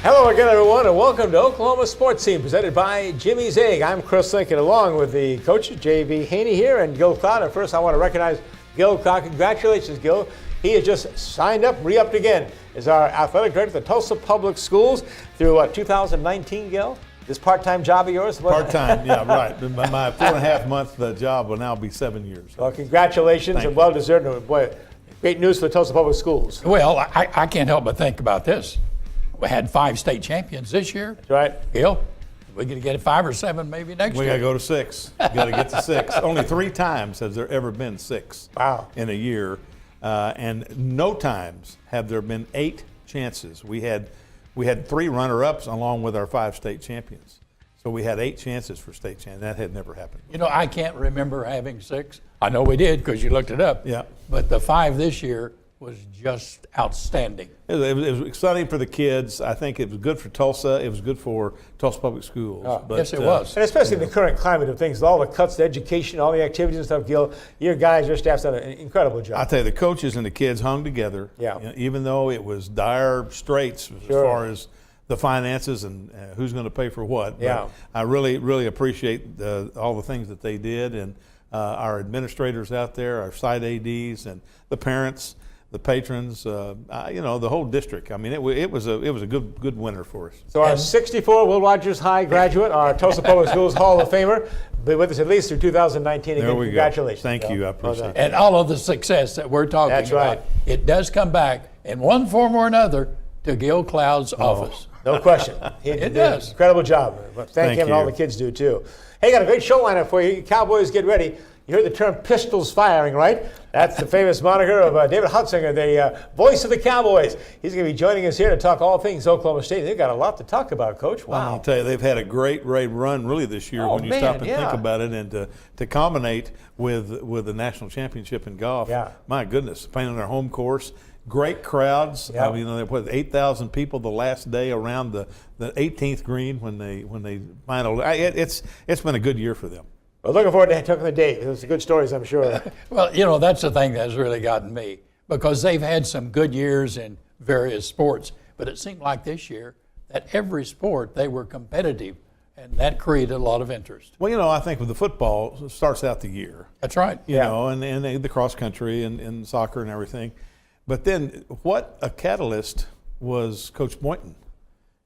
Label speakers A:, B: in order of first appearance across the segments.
A: Hello again, everyone, and welcome to Oklahoma Sportscene, presented by Jimmy's Egg. I'm Chris Lincoln, along with the coaches, J.V. Haney here and Gil Cloud. And first, I want to recognize Gil Cloud. Congratulations, Gil. He has just signed up, re-upped again, as our athletic director at the Tulsa Public Schools through 2019, Gil? This part-time job of yours?
B: Part-time, yeah, right. My 4.5-month job will now be 7 years.
A: Well, congratulations and well-deserved. Boy, great news for the Tulsa Public Schools.
C: Well, I can't help but think about this. We had 5 state champions this year.
A: That's right.
C: Gil, we're going to get 5 or 7 maybe next year.
B: We got to go to 6. Got to get to 6. Only 3 times has there ever been 6 in a year. And no times have there been 8 chances. We had 3 runner-ups along with our 5 state champions. So we had 8 chances for state champions. That had never happened.
C: You know, I can't remember having 6. I know we did because you looked it up.
B: Yeah.
C: But the 5 this year was just outstanding.
B: It was exciting for the kids. I think it was good for Tulsa. It was good for Tulsa Public Schools.
C: But, yes, it was.
A: And especially in the current climate of things, all the cuts to education, all the activities and stuff, Gil, your guys, your staff's done an incredible job.
B: I tell you, the coaches and the kids hung together.
A: Yeah.
B: You know, even though it was dire straits as far as the finances and who's going to pay for what.
A: Yeah.
B: But I really, really appreciate all the things that they did, and our administrators out there, our site ADs, and the parents, the patrons, the whole district. I mean, it was a good winner for us.
A: So our 64 Will Rogers High graduate, our Tulsa Public Schools Hall of Famer, be with us at least through 2019. Again, congratulations.
B: Thank you. I appreciate it.
C: And all of the success that we're talking
A: That's right.
C: about, it does come back in one form or another to Gil Cloud's office.
A: No question.
C: It does.
A: Incredible job. Thank him, and all
B: you.
A: the kids do too. Hey, got a great show lineup for you. Cowboys, get ready. You heard the term pistols firing, right? That's the famous moniker of David Hunziker, the voice of the Cowboys. He's going to be joining us here to talk all things Oklahoma State. They've got a lot to talk about, Coach. Wow.
B: I'll tell you, they've had a great run really this year when you stop and think about it, and to culminate with the national championship in golf.
A: Yeah. My
B: goodness, playing on their home course. Great crowds.
A: Yeah.
B: They put 8,000 people the last day around the 18th green when they final. It's been a good year for them.
A: Well, looking forward to taking the day. Those are good stories, I'm sure.
C: Well, that's the thing that's really gotten me, because they've had some good years in various sports, but it seemed like this year that every sport they were competitive, and that created a lot of interest.
B: Well, I think with the football, it starts out the year.
C: That's right.
B: You know, and the cross country and soccer and everything. But then what a catalyst was Coach Boynton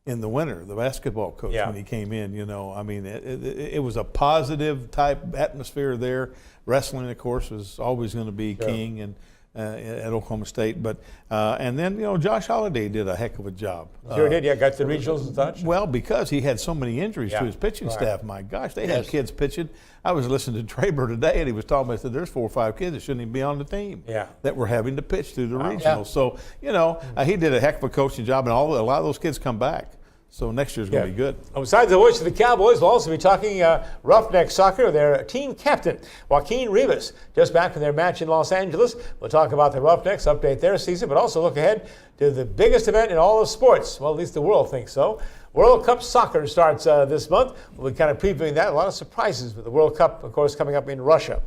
B: in the winter, the basketball coach, when he came in. I mean, it was a positive type atmosphere there. Wrestling, of course, was always going to be king and at Oklahoma State. But and then Josh Holliday did a heck of a job.
A: Sure did. Got to the regionals and such.
B: Well, because he had so many injuries to his pitching staff. My gosh, they had kids pitching. I was listening to Traber today, and he was talking about, there's 4 or 5 kids that shouldn't even be on the team that were having to pitch through the regionals. So he did a heck of a coaching job, and a lot of those kids come back. So next year's going to be good.
A: Besides the voice of the Cowboys, we'll also be talking Roughnecks soccer, their team captain, Joaquin Rivas, just back from their match in Los Angeles. We'll talk about the Roughnecks, update their season, but also look ahead to the biggest event in all of sports. Well, at least the world thinks so. World Cup soccer starts this month. We'll be kind of previewing that. A lot of surprises with the World Cup, of course, coming up in Russia.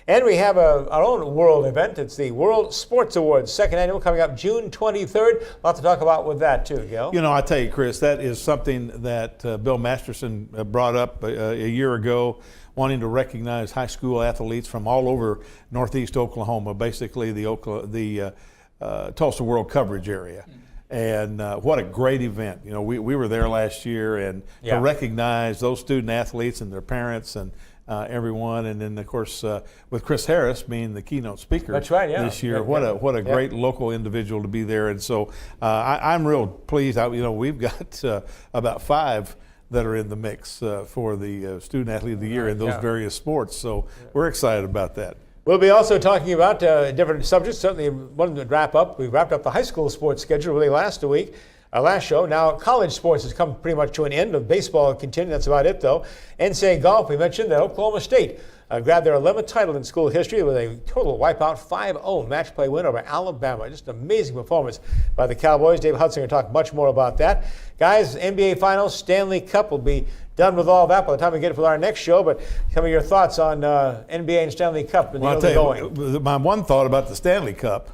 A: And we have our own world event. It's the World Sports Awards, second annual, coming up June 23rd. A lot to talk about with that, too, Gil.
B: I tell you, Chris, that is something that Bill Masterson brought up a year ago, wanting to recognize high school athletes from all over Northeast Oklahoma, basically the Tulsa World coverage area. And what a great event. We were there last year, and to recognize those student athletes and their parents and everyone, and then of course with Chris Harris being the keynote speaker this year. What a great local individual to be there, and so I'm real pleased. We've got about 5 that are in the mix for the Student Athlete of the Year in those various sports, so we're excited about that.
A: We'll be also talking about different subjects. Certainly one to wrap up. We wrapped up the high school sports schedule really last week. Our last show. Now, college sports has come pretty much to an end. Of baseball continued. That's about it, though. NCAA golf, we mentioned that Oklahoma State grabbed their 11th title in school history with a total wipeout 5-0 match play win over Alabama. Just an amazing performance by the Cowboys. David Hunziker will talk much more about that. Guys, NBA Finals, Stanley Cup will be done with all that by the time we get it for our next show. But some of your thoughts on NBA and Stanley Cup and
B: I'll tell you, my one thought about the Stanley Cup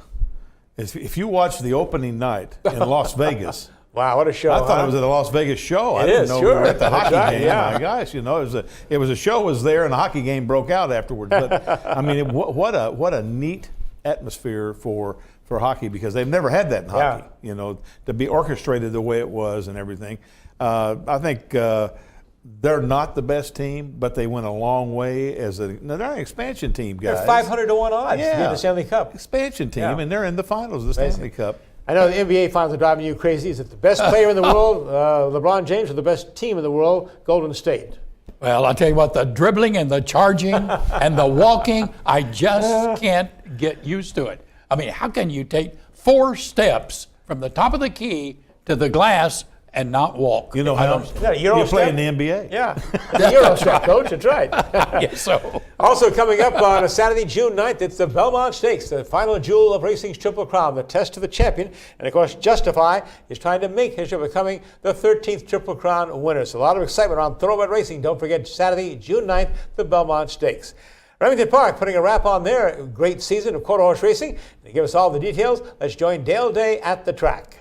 B: is if you watch the opening night in Las Vegas,
A: Wow, what a show!
B: I thought it was at the Las Vegas show. I didn't know we were at the hockey game.
A: Yeah.
B: My gosh, it was a show was there, and the hockey game broke out afterwards. But I mean, what a neat atmosphere for hockey, because they've never had that in hockey. To be orchestrated the way it was and everything. I think they're not the best team, but they went a long way they're an expansion team, guys.
A: They're 500 to 1 odds to get the Stanley Cup.
B: Expansion team, and they're in the finals of the Stanley Cup.
A: I know the NBA finals are driving you crazy. Is it the best player in the world, LeBron James, or the best team in the world, Golden State?
C: Well, I'll tell you what, the dribbling and the charging and the walking, I just can't get used to it. I mean, how can you take 4 steps from the top of the key to the glass and not walk?
B: You know how you play in the NBA.
A: Yeah, the Euro step, Coach. That's right.
C: Yes, so.
A: Also coming up on a Saturday, June 9th, it's the Belmont Stakes, the final jewel of racing's Triple Crown, the test of the champion. And of course, Justify is trying to make history, becoming the 13th Triple Crown winner. So a lot of excitement around thoroughbred racing. Don't forget, Saturday, June 9th, the Belmont Stakes. Remington Park putting a wrap on their great season of quarter horse racing. And to give us all the details, let's join Dale Day at the track.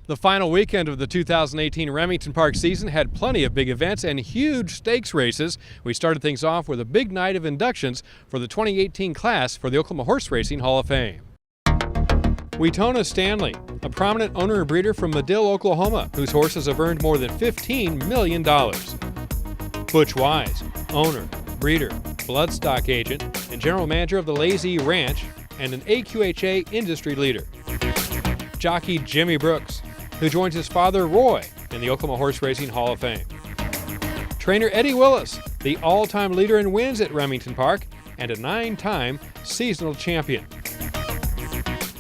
D: The final weekend of the 2018 Remington Park season had plenty of big events and huge stakes races. We started things off with a big night of inductions for the 2018 class for the Oklahoma Horse Racing Hall of Fame. Wetona Stanley, a prominent owner and breeder from Madill, Oklahoma, whose horses have earned more than $15 million. Butch Wise, owner, breeder, bloodstock agent, and general manager of the Lazy Ranch, and an AQHA industry leader. Jockey Jimmy Brooks, who joins his father Roy in the Oklahoma Horse Racing Hall of Fame. Trainer Eddie Willis, the all-time leader in wins at Remington Park and a 9-time seasonal champion.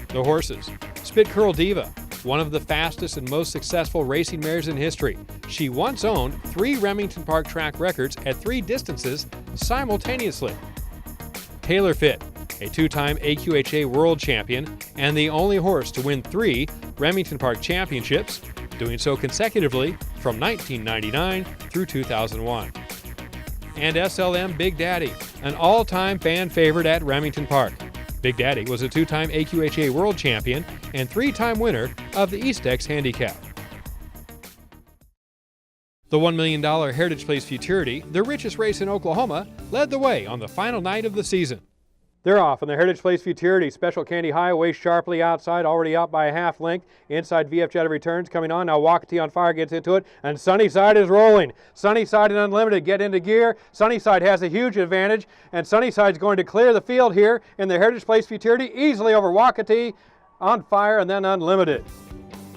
D: The horses: Spit Curl Diva, one of the fastest and most successful racing mares in history. She once owned 3 Remington Park track records at 3 distances simultaneously. Taylor Fit, a 2-time AQHA world champion and the only horse to win 3 Remington Park championships, doing so consecutively from 1999 through 2001. And SLM Big Daddy, an all-time fan favorite at Remington Park. Big Daddy was a 2-time AQHA world champion and 3-time winner of the Eastex Handicap. The $1 million Heritage Place Futurity, the richest race in Oklahoma, led the way on the final night of the season.
E: They're off in the Heritage Place Futurity. Special Candy High away sharply outside, already out by a half length. Inside VF Jet returns, coming on. Now Wakati on Fire gets into it, and Sunnyside is rolling. Sunnyside and Unlimited get into gear. Sunnyside has a huge advantage, and Sunnyside's going to clear the field here in the Heritage Place Futurity, easily over Wakati, On Fire, and then Unlimited.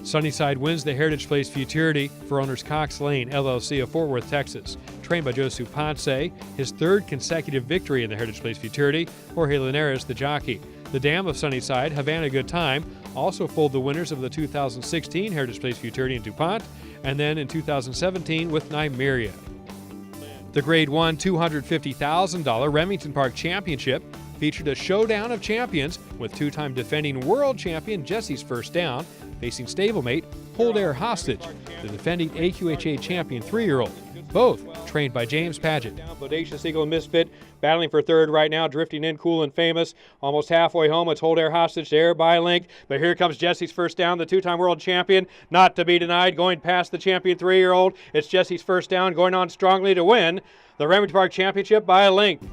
D: Sunnyside wins the Heritage Place Futurity for owners Cox Lane, LLC of Fort Worth, Texas. Trained by Josu Ponce, his 3rd consecutive victory in the Heritage Place Futurity. Jorge Linares, the jockey. The dam of Sunnyside, Havana Good Time, also fooled the winners of the 2016 Heritage Place Futurity in DuPont, and then in 2017 with Nymeria. The Grade 1 $250,000 Remington Park Championship featured a showdown of champions with 2-time defending world champion Jesse's First Down facing stablemate Hold Air Hostage, the defending AQHA champion 3-year-old, both trained by James Paget.
E: Bodacious Eagle and Misfit battling for 3rd right now, drifting in Cool and Famous. Almost halfway home, it's Hold Air Hostage there by length. But here comes Jesse's First Down, the 2-time world champion, not to be denied, going past the champion 3-year-old. It's Jesse's First Down, going on strongly to win the Remington Park Championship by a length.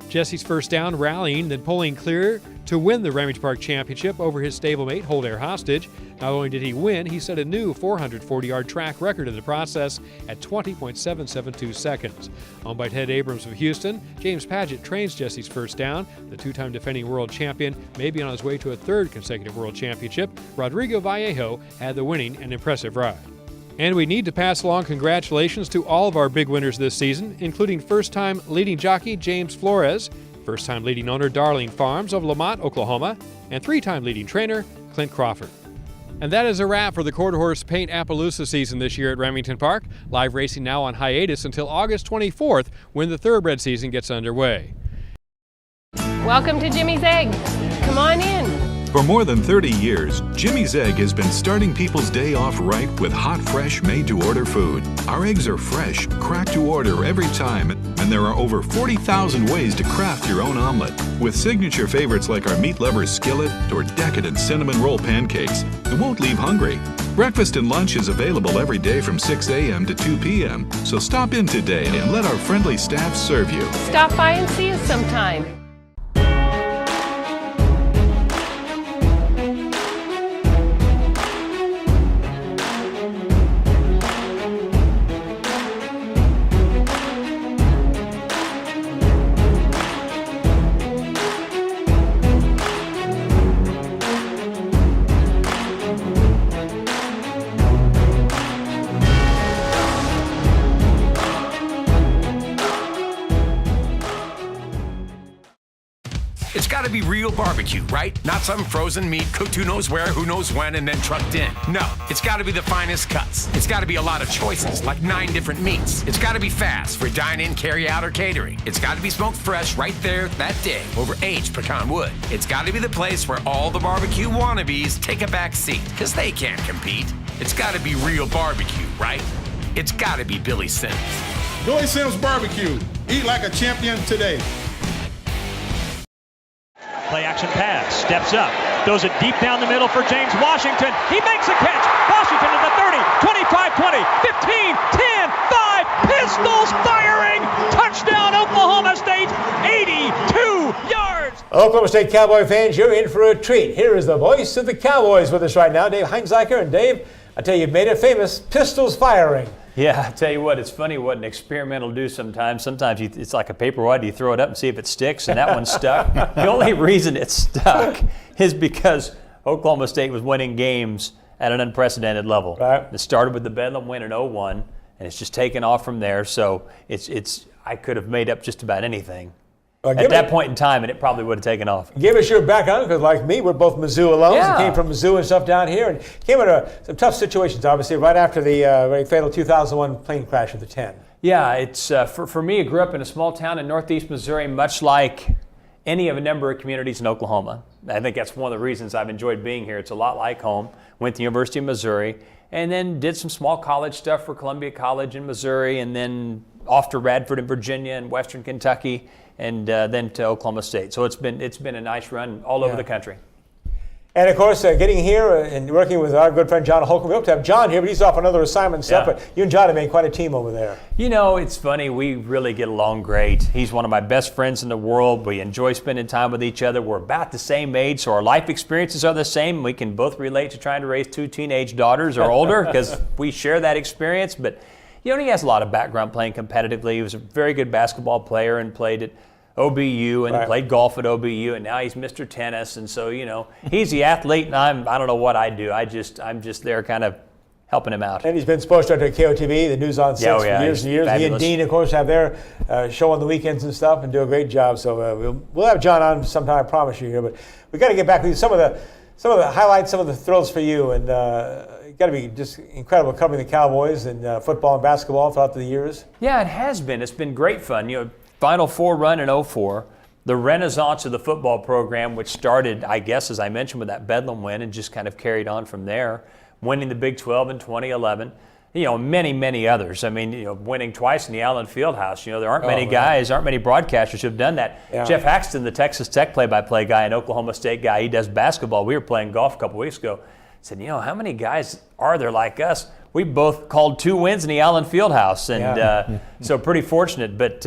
D: Jesse's First Down rallying, then pulling clear to win the Remington Park Championship over his stablemate, Hold Air Hostage. Not only did he win, he set a new 440-yard track record in the process at 20.772 seconds. Owned by Ted Abrams of Houston, James Paget trains Jesse's First Down. The 2-time defending world champion may be on his way to a 3rd consecutive world championship. Rodrigo Vallejo had the winning and impressive ride. And we need to pass along congratulations to all of our big winners this season, including first-time leading jockey James Flores, first-time leading owner Darling Farms of Lamont, Oklahoma, and 3-time leading trainer Clint Crawford. And that is a wrap for the Quarter Horse Paint Appaloosa season this year at Remington Park. Live racing now on hiatus until August 24th when the thoroughbred season gets underway.
F: Welcome to Jimmy's Egg. Come on in. For more than 30 years, Jimmy's Egg has been starting people's day off right with hot, fresh, made-to-order food. Our eggs are fresh, cracked to order every time, and there are over 40,000 ways to craft your own omelet. With signature favorites like our meat lover's skillet or decadent cinnamon roll pancakes, you won't leave hungry. Breakfast and lunch is available every day from 6 a.m. to 2 p.m., so stop in today and let our friendly staff serve you.
G: Stop by and see us sometime.
H: It's got to be real barbecue, right? Not some frozen meat cooked who knows where, who knows when, and then trucked in. No, it's got to be the finest cuts. It's got to be a lot of choices, like 9 different meats. It's got to be fast for dine-in, carry-out, or catering. It's got to be smoked fresh right there that day over aged pecan wood. It's got to be the place where all the barbecue wannabes take a back seat, because they can't compete. It's got to be real barbecue, right? It's got to be Billy Sims.
I: Billy Sims Barbecue. Eat like a champion today.
J: Play action pass, steps up, throws it deep down the middle for James Washington. He makes a catch. Washington to the 30, 25, 20, 15, 10, 5, pistols firing. Touchdown Oklahoma State, 82 yards.
A: Oklahoma State Cowboy fans, you're in for a treat. Here is the voice of the Cowboys with us right now, Dave Hunziker. And Dave, I tell you, you've made it famous, pistols firing.
K: Yeah, I tell you what, it's funny what an experiment will do sometimes. Sometimes it's like a paper wad, you throw it up and see if it sticks, and that one stuck. The only reason it stuck is because Oklahoma State was winning games at an unprecedented level.
A: Right.
K: It started with the Bedlam win in 01, and it's just taken off from there. So I could have made up just about anything at that point in time, and it probably would have taken off.
A: Give us your background, because like me, we're both Mizzou alums.
K: Yeah.
A: Came from Mizzou and stuff down here, and came into some tough situations, obviously, right after the very fatal 2001 plane crash of the 10.
K: Yeah, it's for me, I grew up in a small town in northeast Missouri, much like any of a number of communities in Oklahoma. I think that's one of the reasons I've enjoyed being here. It's a lot like home. Went to the University of Missouri, and then did some small college stuff for Columbia College in Missouri, and then off to Radford in Virginia and Western Kentucky, and then to Oklahoma State. So it's been a nice run all over the country.
A: And of course, getting here and working with our good friend John Holcomb. We hope to have John here, but he's off on another assignment and stuff.
K: Yeah.
A: But you and John have made quite a team over there.
K: You know, it's funny. We really get along great. He's one of my best friends in the world. We enjoy spending time with each other. We're about the same age, so our life experiences are the same. We can both relate to trying to raise 2 teenage daughters or older because we share that experience. But he has a lot of background playing competitively. He was a very good basketball player and played at OBU and played golf at OBU, and now he's Mr. Tennis. And so, he's the athlete, and I don't know what I do. I'm just there kind of helping him out.
A: And he's been sports director at KOTV, the News on 6 for years and years. Fabulous. He and Dean, of course, have their show on the weekends and stuff and do a great job. So we'll have John on sometime, I promise you here. But we got to get back with you. Some of the highlights, some of the thrills for you, and got to be just incredible covering the Cowboys and football and basketball throughout the years.
K: Yeah, it has been. It's been great fun. Final Four run in 04, the renaissance of the football program, which started, I guess, as I mentioned, with that Bedlam win and just kind of carried on from there, winning the Big 12 in 2011. Many, many others. I mean, winning twice in the Allen Fieldhouse. There aren't many guys, aren't many broadcasters who have done that. Yeah. Jeff Haxton, the Texas Tech play-by-play guy and Oklahoma State guy, he does basketball. We were playing golf a couple weeks ago. Said, how many guys are there like us? We both called 2 wins in the Allen Fieldhouse, and so pretty fortunate. But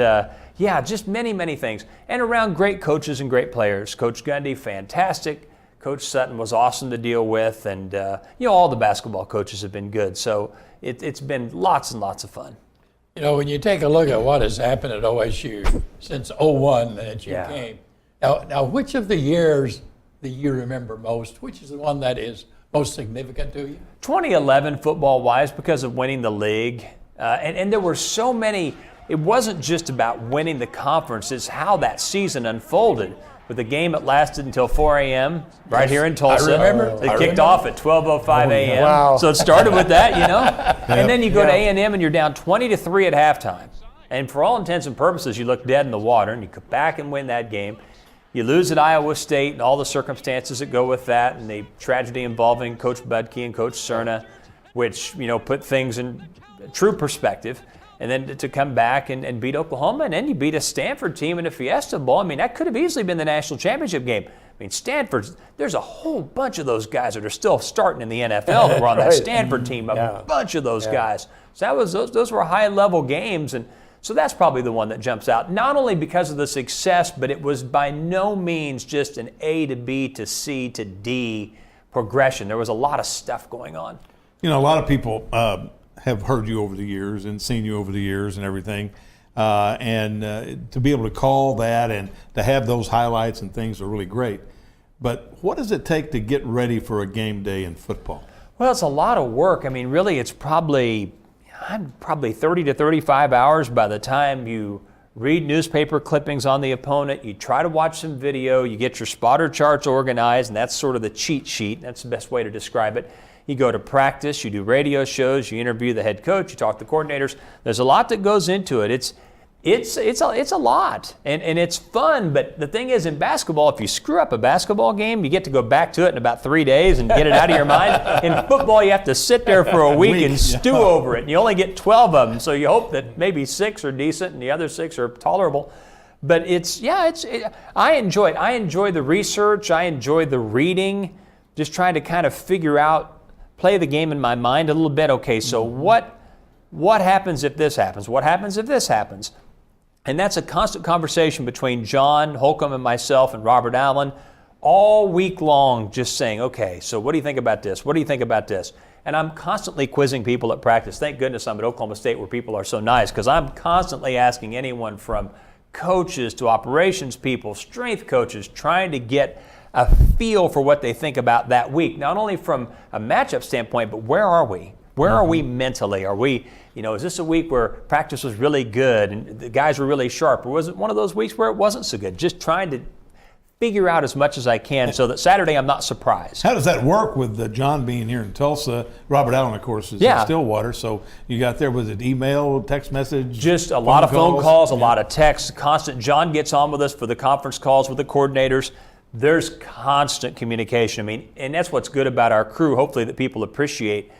K: just many, many things. And around great coaches and great players. Coach Gundy, fantastic. Coach Sutton was awesome to deal with. And, all the basketball coaches have been good. So it's been lots and lots of fun.
C: When you take a look at what has happened at OSU since 01 that you came, now which of the years that you remember most, which is the one that is most significant to you?
K: 2011 football-wise, because of winning the league. And there were so many. It wasn't just about winning the conference, it's how that season unfolded. With a game that lasted until 4 a.m. right here in Tulsa.
C: I remember.
K: It kicked off at 12:05 a.m.
A: Wow.
K: So it started with that, And then you go to A&M and you're down 20-3 at halftime. And for all intents and purposes, you look dead in the water, and you come back and win that game. you lose at Iowa State and all the circumstances that go with that, and the tragedy involving Coach Budke and Coach Cerna, which, put things in true perspective. And then to come back and beat Oklahoma, and then you beat a Stanford team in a Fiesta Bowl. I mean, that could have easily been the national championship game. I mean, Stanford, there's a whole bunch of those guys that are still starting in the NFL that were on that Stanford team, a bunch of those guys. So those were high-level games, and so that's probably the one that jumps out, not only because of the success, but it was by no means just an A to B to C to D progression. There was a lot of stuff going on.
B: A lot of people have heard you over the years and seen you over the years and everything. And to be able to call that and to have those highlights and things are really great. But what does it take to get ready for a game day in football?
K: Well, it's a lot of work. I mean, really, it's probably 30 to 35 hours by the time you read newspaper clippings on the opponent, you try to watch some video, you get your spotter charts organized, and that's sort of the cheat sheet. That's the best way to describe it. You go to practice, you do radio shows, you interview the head coach, you talk to coordinators. There's a lot that goes into it. It's a lot, and it's fun. But the thing is, in basketball, if you screw up a basketball game, you get to go back to it in about 3 days and get it out of your mind. In football, you have to sit there for a week and stew over it, and you only get 12 of them. So you hope that maybe 6 are decent and the other 6 are tolerable. But I enjoy it. I enjoy the research. I enjoy the reading. Just trying to kind of figure out. Play the game in my mind a little bit. Okay, so what happens if this happens? What happens if this happens? And that's a constant conversation between John Holcomb and myself and Robert Allen all week long, just saying, okay, so what do you think about this? What do you think about this? And I'm constantly quizzing people at practice. Thank goodness I'm at Oklahoma State where people are so nice, because I'm constantly asking anyone from coaches to operations people, strength coaches, trying to get a feel for what they think about that week, not only from a matchup standpoint, but where are we? Where are we mentally? Are we, is this a week where practice was really good and the guys were really sharp? Or was it one of those weeks where it wasn't so good? Just trying to figure out as much as I can so that Saturday I'm not surprised.
B: How does that work with John being here in Tulsa? Robert Allen, of course, is in Stillwater. So you got there, was it email, text message?
K: Just a lot of phone calls, a lot of texts, constant. John gets on with us for the conference calls with the coordinators. There's constant communication. I mean, and that's what's good about our crew, hopefully, that people appreciate.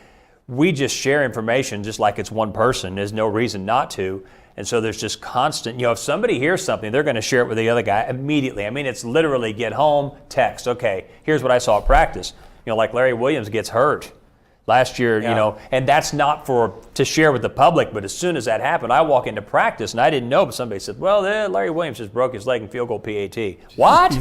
K: We just share information just like it's one person. There's no reason not to. And so there's just constant, if somebody hears something, they're going to share it with the other guy immediately. I mean, it's literally get home, text. Okay, here's what I saw at practice. Like Larry Williams gets hurt last year, and that's not to share with the public, but as soon as that happened, I walk into practice, and I didn't know, but somebody said, well, Larry Williams just broke his leg in field goal PAT. What?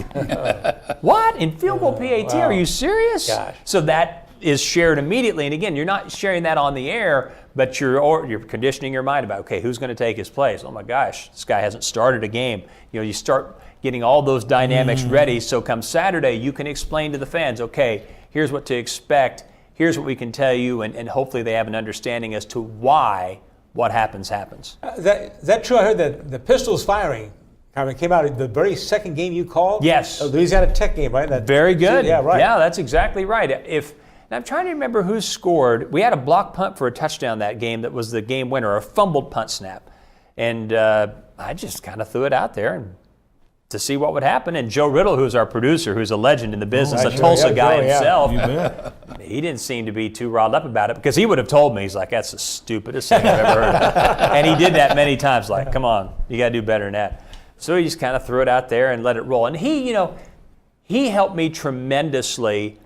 K: What? In field goal PAT? Wow. Are you serious?
A: Gosh.
K: So that is shared immediately, and again, you're not sharing that on the air, but you're conditioning your mind about, okay, who's going to take his place? Oh my gosh, this guy hasn't started a game. You start getting all those dynamics ready, so come Saturday, you can explain to the fans, okay, here's what to expect. Here's what we can tell you, and hopefully they have an understanding as to why what happens. Is
A: that true? I heard that the pistols firing came out in the very second game you called?
K: Yes.
A: The Louisiana Tech game, right?
K: Very good.
A: Yeah, right.
K: Yeah, that's exactly right. And I'm trying to remember who scored. We had a block punt for a touchdown that game that was the game winner, a fumbled punt snap. And I just kind of threw it out there to see what would happen. And Joe Riddle, who's our producer, who's a legend in the business, a Tulsa guy himself, he didn't seem to be too riled up about it, because he would have told me, he's like, that's the stupidest thing I've ever heard. And he did that many times, like, come on, you got to do better than that. So he just kind of threw it out there and let it roll. And he helped me tremendously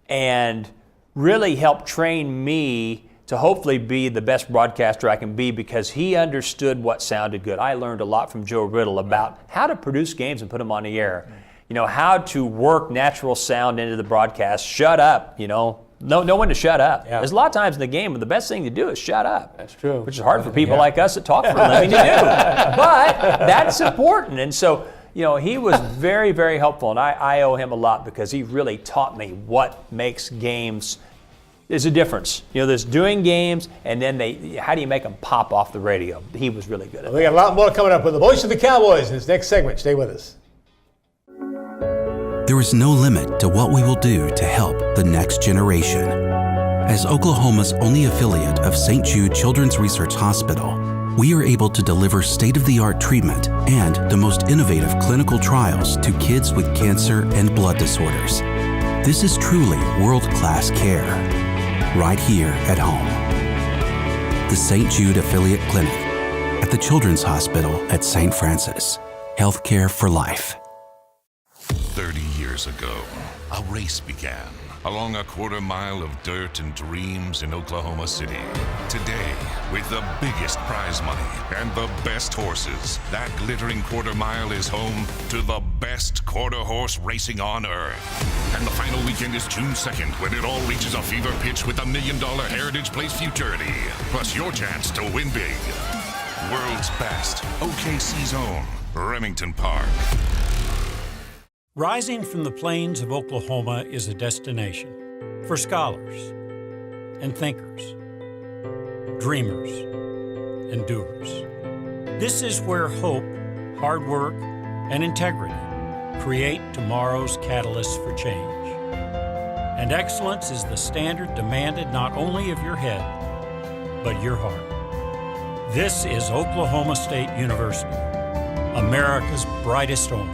K: and really helped train me to hopefully be the best broadcaster I can be, because he understood what sounded good. I learned a lot from Joe Riddle about how to produce games and put them on the air. How to work natural sound into the broadcast. Shut up, know when to shut up. Yeah. There's a lot of times in the game where the best thing to do is shut up.
A: That's true.
K: Which is hard for people like us that talk for a living to do. But that's important. And so, he was very, very helpful, and I owe him a lot, because he really taught me what makes games. There's a difference. There's doing games, and then how do you make them pop off the radio? He was really good at that.
A: We got a lot more coming up with the voice of the Cowboys in this next segment. Stay with us.
L: There is no limit to what we will do to help the next generation. As Oklahoma's only affiliate of St. Jude Children's Research Hospital, we are able to deliver state-of-the-art treatment and the most innovative clinical trials to kids with cancer and blood disorders. This is truly world-class care, right here at home. The St. Jude Affiliate Clinic at the Children's Hospital at St. Francis. Healthcare for life.
M: 30 years ago, a race began along a quarter mile of dirt and dreams in Oklahoma City. Today, with the biggest prize money and the best horses, that glittering quarter mile is home to the best quarter horse racing on earth. And the final weekend is June 2nd, when it all reaches a fever pitch with $1 million Heritage Place Futurity, plus your chance to win big. World's best, OKC's own, Remington Park.
N: Rising from the plains of Oklahoma is a destination for scholars and thinkers, dreamers and doers. This is where hope, hard work, and integrity create tomorrow's catalyst for change. And excellence is the standard demanded not only of your head, but your heart. This is Oklahoma State University, America's brightest orange.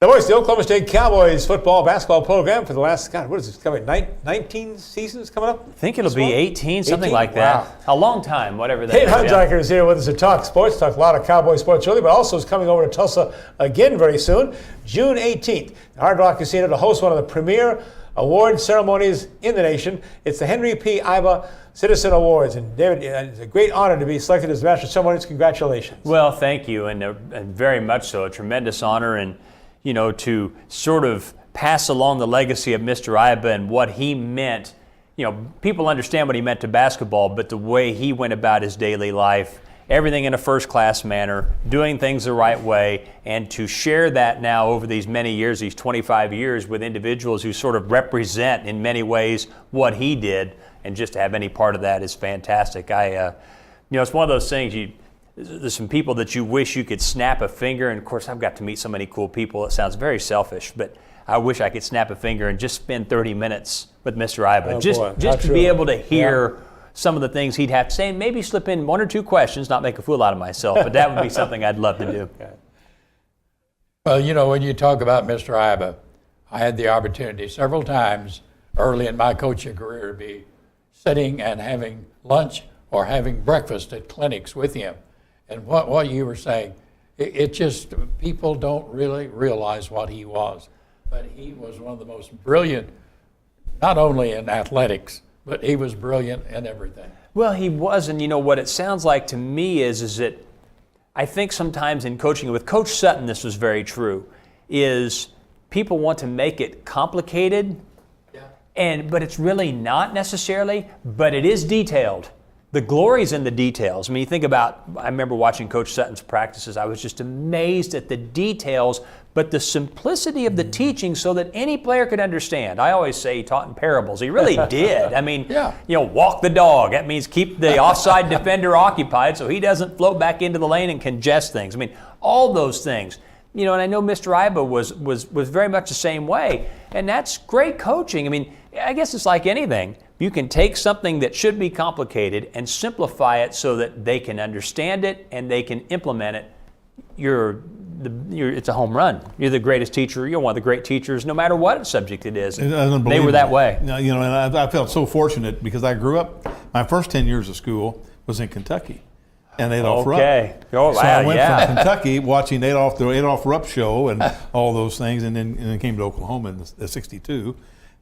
A: The voice of the Oklahoma State Cowboys football basketball program for the last, God, what is this coming? 19 seasons coming up?
K: I think it'll be 18, something like that.
A: Wow.
K: A long time, whatever that
A: David
K: is.
A: Hunziker is here with us to talk sports, talk a lot of Cowboy sports early, but also is coming over to Tulsa again very soon, June 18th. The Hard Rock Casino to host one of the premier award ceremonies in the nation. It's the Henry P. Iba Citizen Awards. And David, it's a great honor to be selected as Master of Ceremonies. Congratulations.
K: Well, thank you, and very much so. A tremendous honor, and you know, to sort of pass along the legacy of Mr. Iba and what he meant. You know, people understand what he meant to basketball, but the way he went about his daily life, everything in a first-class manner, doing things the right way, and to share that now over these many years, these 25 years, with individuals who sort of represent in many ways what he did, and just to have any part of that is fantastic. You know, it's one of those things, there's some people that you wish you could snap a finger, and of course I've got to meet so many cool people. It sounds very selfish, but I wish I could snap a finger and just spend 30 minutes with Mr. Iba, just to be able to hear some of the things he'd have to say, and maybe slip in one or two questions, not make a fool out of myself, but that would be something I'd love to do.
C: Well, you know, when you talk about Mr. Iba, I had the opportunity several times early in my coaching career to be sitting and having lunch or having breakfast at clinics with him. And what you were saying, it just, people don't really realize what he was. But he was one of the most brilliant, not only in athletics, but he was brilliant in everything.
K: Well, he was, and you know what it sounds like to me is that I think sometimes in coaching, with Coach Sutton this was very true, is people want to make it complicated, but it's really not necessarily, but it is detailed. The glory's in the details. I mean, you think about, I remember watching Coach Sutton's practices. I was just amazed at the details, but the simplicity of the teaching so that any player could understand. I always say he taught in parables. He really did. I mean, you know, walk the dog. That means keep the offside defender occupied so he doesn't float back into the lane and congest things. I mean, all those things. You know, and I know Mr. Iba was very much the same way, and that's great coaching. I mean, I guess it's like anything. You can take something that should be complicated and simplify it so that they can understand it and they can implement it. It's a home run. You're the greatest teacher. You're one of the great teachers, no matter what subject it is. They were that way.
B: You know, and I felt so fortunate because I grew up. My first 10 years of school was in Kentucky, and Adolph Rupp.
K: Oh, wow,
B: so I went from Kentucky watching the Adolph Rupp show and all those things, and then came to Oklahoma in '62.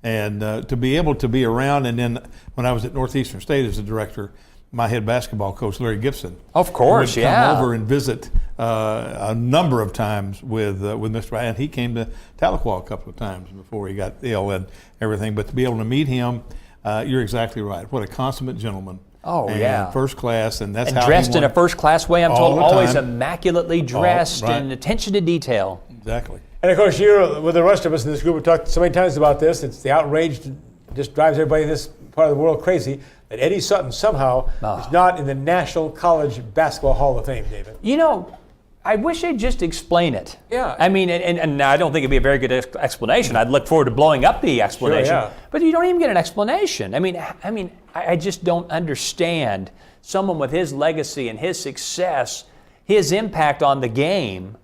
B: And to be able to be around, and then when I was at Northeastern State as a director, my head basketball coach, Larry Gibson,
K: of course,
B: would come over and visit a number of times with Mr. Iba, and he came to Tahlequah a couple of times before he got ill and everything. But to be able to meet him, you're exactly right. What a consummate gentleman.
K: Oh,
B: and first class, and that's how
K: dressed in a first class way. I'm told, always immaculately dressed and attention to detail.
B: Exactly.
A: And of course, you're with the rest of us in this group. We've talked so many times about this. It's the outrage that just drives everybody in this part of the world crazy that Eddie Sutton somehow is not in the National College Basketball Hall of Fame, David.
K: You know, I wish they'd just explain it.
A: Yeah.
K: I mean, and I don't think it'd be a very good explanation. I'd look forward to blowing up the explanation.
A: Sure, yeah.
K: But you don't even get an explanation. I mean, I just don't understand someone with his legacy and his success, his impact on the game.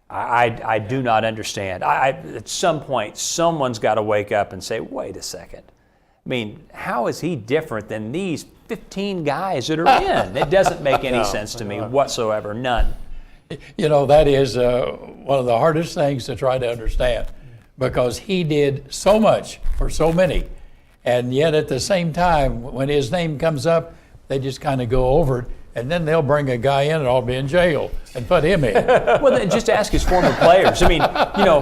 K: I do not understand. At some point, someone's got to wake up and say, wait a second. I mean, how is he different than these 15 guys that are in? It doesn't make any sense to me whatsoever, none.
C: You know, that is one of the hardest things to try to understand, because he did so much for so many. And yet at the same time, when his name comes up, they just kind of go over it. And then they'll bring a guy in and I'll be in jail and put him in.
K: Well, then just ask his former players. I mean, you know,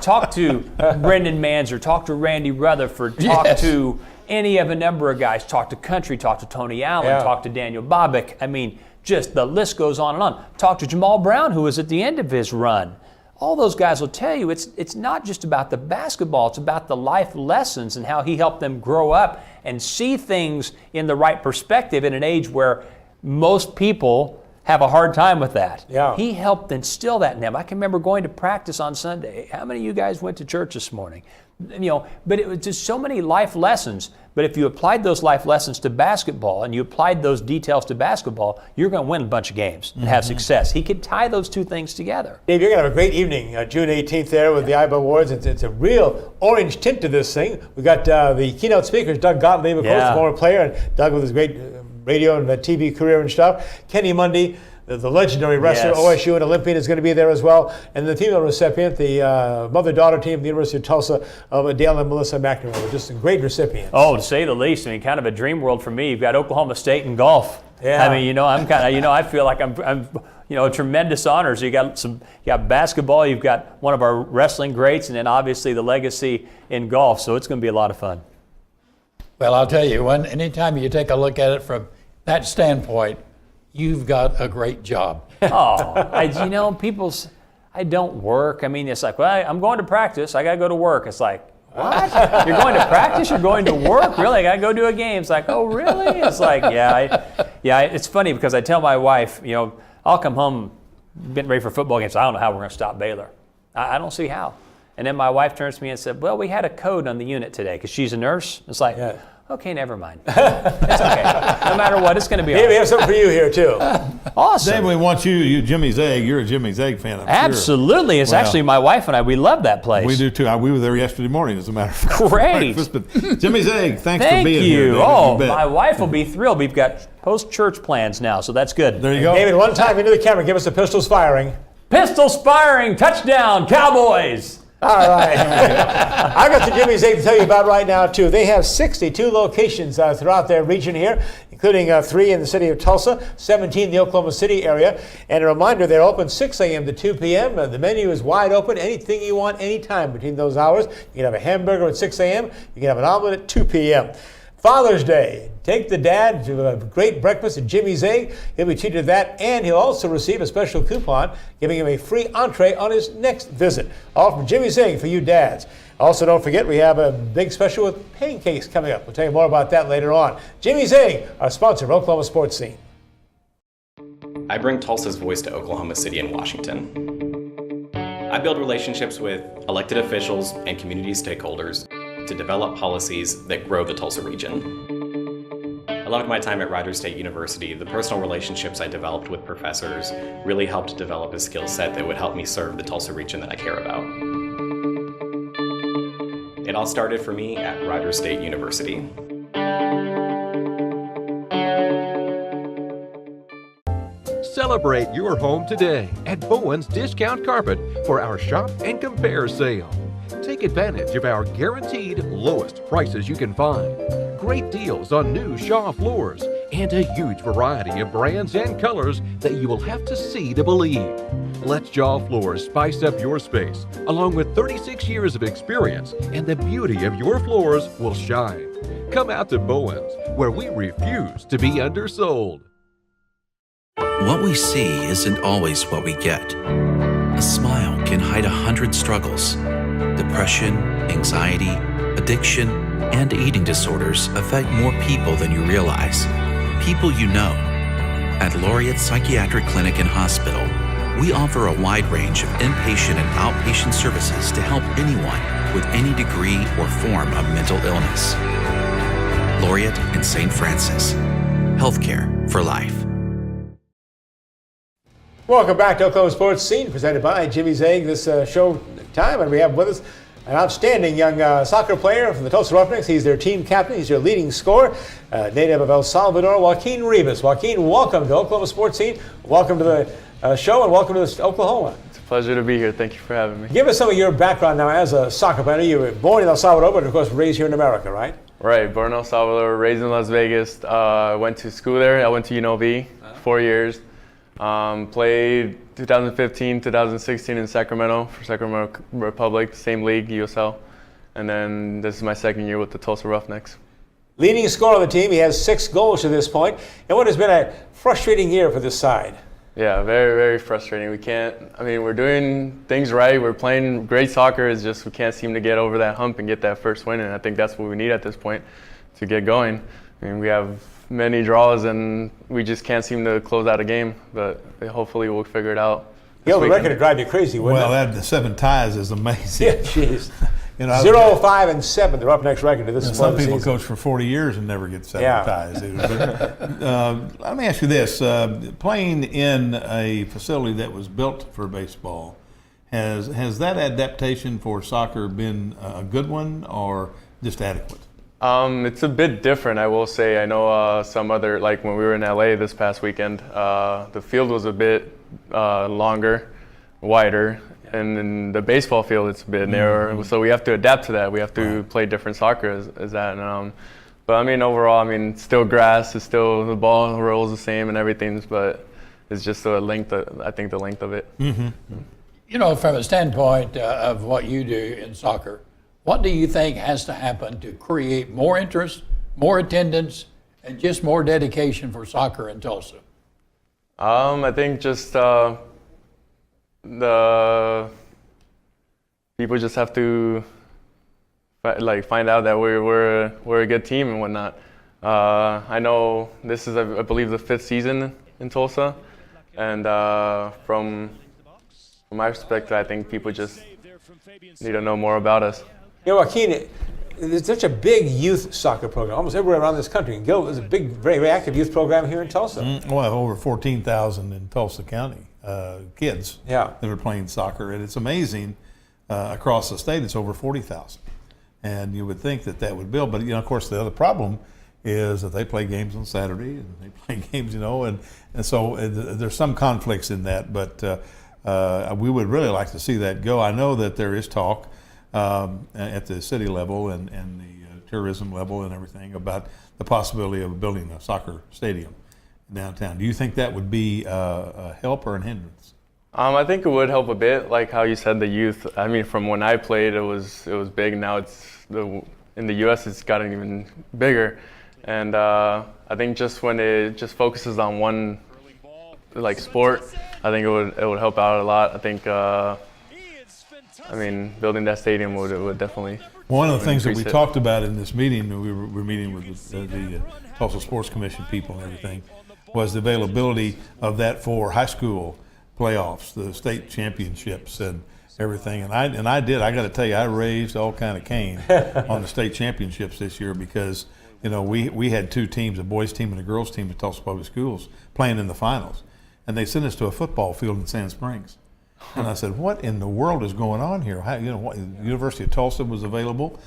K: talk to Brendan Manzer, talk to Randy Rutherford, talk to any of a number of guys, talk to Country, talk to Tony Allen, talk to Daniel Bobbick. I mean, just the list goes on and on. Talk to Jamal Brown, who was at the end of his run. All those guys will tell you it's not just about the basketball, it's about the life lessons and how he helped them grow up and see things in the right perspective in an age where most people have a hard time with that.
A: Yeah.
K: He helped instill that in them. I can remember going to practice on Sunday. How many of you guys went to church this morning? You know, but it was just so many life lessons. But if you applied those life lessons to basketball and you applied those details to basketball, you're going to win a bunch of games and have success. He could tie those two things together.
A: Dave, you're going to have a great evening, June 18th there with the IBA Awards. It's a real orange tint to this thing. We got the keynote speakers, Doug Gottlieb, of course, former player, and Doug with his great radio and TV career and stuff. Kenny Mundy, the legendary wrestler, OSU and Olympian, is going to be there as well. And the female recipient, the mother-daughter team of the University of Tulsa, of Dale and Melissa McNamara. Just some great recipients.
K: Oh, to say the least. I mean, kind of a dream world for me. You've got Oklahoma State in golf.
A: Yeah.
K: I mean, you know, I'm kind of, you know, I feel like I'm you know, tremendous honors. You got basketball, you've got one of our wrestling greats, and then obviously the legacy in golf. So it's going to be a lot of fun.
C: Well, I'll tell you, anytime you take a look at it from that standpoint, you've got a great job.
K: You know, I don't work. I mean, it's like, well, I'm going to practice. I got to go to work. It's like, what? You're going to practice? You're going to work? Really? I got to go do a game. It's like, oh, really? It's like, it's funny because I tell my wife, you know, I'll come home getting ready for football games. I don't know how we're going to stop Baylor. I don't see how. And then my wife turns to me and said, well, we had a code on the unit today because she's a nurse. It's like, okay, never mind. It's okay. No matter what, it's going to be all right.
A: We have something for you here, too.
K: Awesome.
B: Dave, we want you Jimmy's Egg. You're a Jimmy's Egg fan, I'm
K: Absolutely.
B: sure.
K: It's actually my wife and I, we love that place.
B: We do, too. We were there yesterday morning, as a matter of fact.
K: Great.
B: But Jimmy's Egg, thanks for
K: Thank
B: being
K: you.
B: here. David.
K: Oh,
B: You bet.
K: my wife will be thrilled. We've got post-church plans now, so that's good.
B: There you go.
A: David, one time into the camera, give us the pistols firing.
K: Pistols firing, touchdown, Cowboys.
A: All right. I've got the Jimmy's Egg to tell you about right now, too. They have 62 locations throughout their region here, including 3 in the city of Tulsa, 17 in the Oklahoma City area. And a reminder, they're open 6 a.m. to 2 p.m. The menu is wide open. Anything you want, anytime between those hours. You can have a hamburger at 6 a.m. You can have an omelet at 2 p.m. Father's Day. Take the dad to a great breakfast at Jimmy's Egg. He'll be treated to that, and he'll also receive a special coupon giving him a free entree on his next visit. All from Jimmy's Egg for you dads. Also, don't forget, we have a big special with pancakes coming up. We'll tell you more about that later on. Jimmy's Egg, our sponsor of Oklahoma Sportscene.
O: I bring Tulsa's voice to Oklahoma City and Washington. I build relationships with elected officials and community stakeholders to develop policies that grow the Tulsa region. I loved my time at Rogers State University. The personal relationships I developed with professors really helped develop a skill set that would help me serve the Tulsa region that I care about. It all started for me at Rogers State University.
P: Celebrate your home today at Bowen's Discount Carpet for our Shop and Compare sale. Take advantage of our guaranteed lowest prices you can find. Great deals on new Shaw floors and a huge variety of brands and colors that you will have to see to believe. Let Shaw Floors spice up your space, along with 36 years of experience, and the beauty of your floors will shine. Come out to Bowen's, where we refuse to be undersold.
L: What we see isn't always what we get. A smile can hide 100 struggles. Depression, anxiety, addiction, and eating disorders affect more people than you realize. People you know. At Laureate Psychiatric Clinic and Hospital, We offer a wide range of inpatient and outpatient services to help anyone with any degree or form of mental illness. Laureate and St. Francis. Healthcare for life.
A: Welcome back to Oklahoma Sportscene, presented by Jimmy Zegg. This show time, and we have with us an outstanding young soccer player from the Tulsa Roughnecks. He's their team captain. He's their leading scorer, native of El Salvador, Joaquin Rivas. Joaquin, welcome to Oklahoma Sportscene. Welcome to the show, and welcome to Oklahoma.
Q: It's a pleasure to be here. Thank you for having me.
A: Give us some of your background now as a soccer player. You were born in El Salvador, but of course raised here in America, right?
Q: Right, born in El Salvador, raised in Las Vegas. Went to school there. I went to UNLV, 4 years. Played 2015, 2016 in Sacramento for Sacramento Republic, same league, USL. And then this is my second year with the Tulsa Roughnecks.
A: Leading scorer on the team, he has 6 goals to this point. And what has been a frustrating year for this side?
Q: Yeah, very, very frustrating. We're doing things right. We're playing great soccer. It's just we can't seem to get over that hump and get that first win. And I think that's what we need at this point to get going. We have many draws and we just can't seem to close out a game. But hopefully we'll figure it out.
A: The record to drive you crazy, wouldn't it?
B: Well, the 7 ties is amazing.
A: Yeah, jeez. 0-5-7, the Roughnecks record. This is
B: some people coach for 40 years and never get 7 ties. Let me ask you this: playing in a facility that was built for baseball, has that adaptation for soccer been a good one or just adequate?
Q: It's a bit different, I will say. I know some other, like when we were in LA this past weekend, the field was a bit longer, wider. And in the baseball field, it's a bit narrower, so we have to adapt to that. We have to play different soccer as that. But overall, it's still grass. It's still the ball rolls the same and everything, but it's just the length. I think the length of it.
C: Mm-hmm. From a standpoint of what you do in soccer, what do you think has to happen to create more interest, more attendance, and just more dedication for soccer in Tulsa?
Q: I think just. The people just have to find out that we're a good team and whatnot. I know this is I believe the 5th season in Tulsa, and from my perspective, I think people just need to know more about us.
A: Joaquin, there's such a big youth soccer program almost everywhere around this country. Gil, there's a big, very, very active youth program here in Tulsa.
B: Well, over 14,000 in Tulsa County. Kids that are playing soccer, and it's amazing. Across the state, it's over 40,000, and you would think that would build. But of course, the other problem is that they play games on Saturday and they play games, and so there's some conflicts in that. But we would really like to see that go. I know that there is talk at the city level and the tourism level and everything about the possibility of building a soccer stadium downtown. Do you think that would be a help or a hindrance?
Q: I think it would help a bit, like how you said the youth. From when I played, it was big. Now in the U.S. it's gotten even bigger, and I think just when it just focuses on one sport, I think it would help out a lot. I think building that stadium would definitely.
B: One of the things that we talked about in this meeting, we were meeting with the Tulsa Sports Commission people and everything, was the availability of that for high school playoffs, the state championships and everything. And I got to tell you, I raised all kind of cane on the state championships this year because, we had 2 teams, a boys team and a girls team at Tulsa Public Schools playing in the finals. And they sent us to a football field in Sand Springs. And I said, what in the world is going on here? University of Tulsa was available.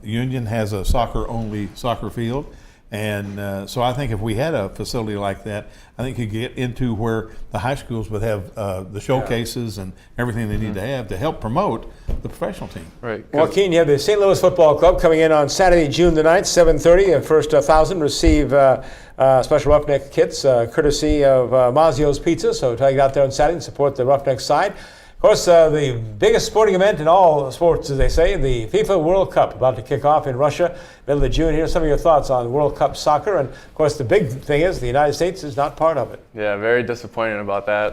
B: Union has a soccer-only soccer field. And so I think if we had a facility like that, I think you could get into where the high schools would have the showcases and everything they need to have to help promote the professional team.
Q: Right.
A: Joaquin, you have the St. Louis Football Club coming in on Saturday, June the 9th, 7:30. The first 1,000 receive special Roughneck kits courtesy of Mazio's Pizza. So try to get out there on Saturday and support the Roughneck side. Of course, the biggest sporting event in all sports, as they say, the FIFA World Cup, about to kick off in Russia, middle of June here. Some of your thoughts on World Cup soccer. And, of course, the big thing is the United States is not part of it.
Q: Yeah, very disappointed about that.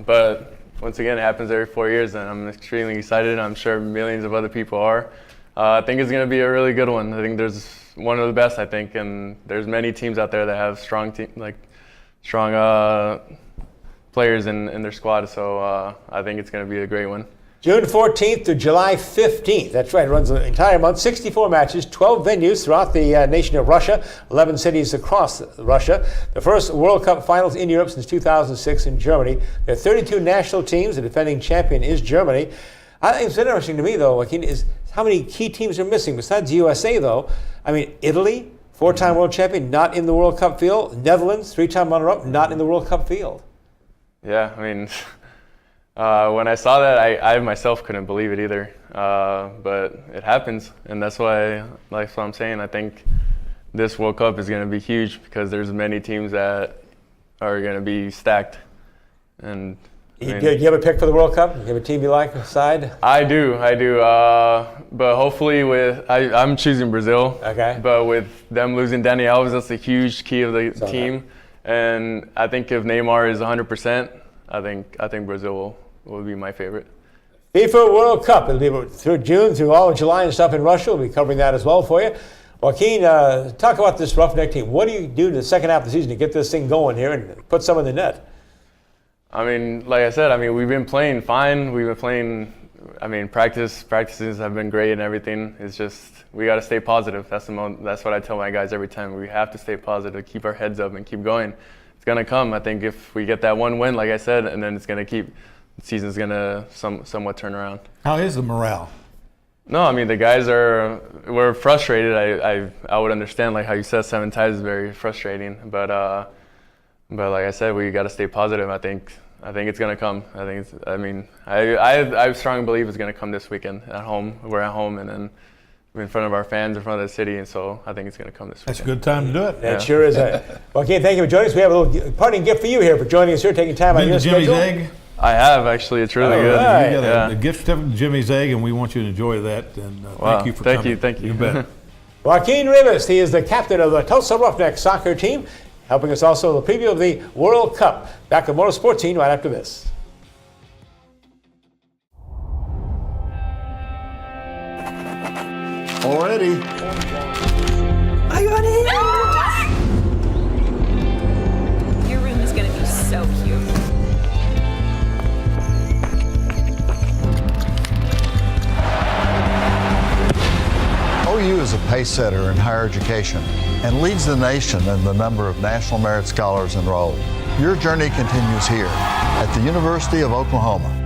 Q: But, once again, it happens every 4 years, and I'm extremely excited. I'm sure millions of other people are. I think it's going to be a really good one. I think there's one of the best, I think, and there's many teams out there that have strong players in their squad. So I think it's going to be a great one.
A: June 14th to July 15th. That's right. It runs the entire month. 64 matches, 12 venues throughout the nation of Russia, 11 cities across Russia. The first World Cup finals in Europe since 2006 in Germany. There are 32 national teams. The defending champion is Germany. I think it's interesting to me, though, Joaquin, is how many key teams are missing. Besides USA, though, I mean, Italy, 4-time world champion, not in the World Cup field. Netherlands, 3-time runner-up, not in the World Cup field.
Q: Yeah, I mean, when I saw that, I myself couldn't believe it either. But it happens, and that's why, like what I'm saying, I think this World Cup is going to be huge because there's many teams that are going to be stacked. And
A: Do you have a pick for the World Cup? Do you have a team you like side?
Q: I do. But hopefully I'm choosing Brazil.
A: Okay.
Q: But with them losing Dani Alves, that's a huge key of the team. And I think if Neymar is 100%, I think Brazil will be my favorite.
A: FIFA World Cup. It'll be through June, through all of July and stuff in Russia. We'll be covering that as well for you. Joaquin, talk about this Roughneck team. What do you do in the second half of the season to get this thing going here and put some in the net?
Q: I mean, like I said, we've been playing fine. We've been playing, practices have been great and everything. It's just, we got to stay positive. That's what I tell my guys every time. We have to stay positive, keep our heads up and keep going. It's going to come. I think if we get that one win, like I said, and then it's going to keep, the season's going to somewhat turn around.
B: How is the morale?
Q: No, I mean, the guys we're frustrated. I would understand, like how you said, 7 ties is very frustrating. But like I said, we got to stay positive. I think it's going to come. I strongly believe it's going to come this weekend at home. We're at home, and then we're in front of our fans, in front of the city, and so I think it's going to come this weekend.
B: That's a good time to do it.
A: That sure is. Joaquin, thank you for joining us. We have a little parting gift for you here for joining us here, taking time out of your schedule.
B: Jimmy's Egg?
Q: I have, actually. It's really good.
B: Right. You got a gift certificate to Jimmy's Egg, and we want you to enjoy that. And thank you for coming.
Q: Thank you.
B: You bet.
A: Joaquin Rivas, he is the captain of the Tulsa Roughnecks soccer team, helping us also in the preview of the World Cup. Back to Motorsportscene right after this.
R: Already.
S: Are you ready? Your room is going to be so cute.
R: OU is a pace setter in higher education and leads the nation in the number of National Merit Scholars enrolled. Your journey continues here at the University of Oklahoma.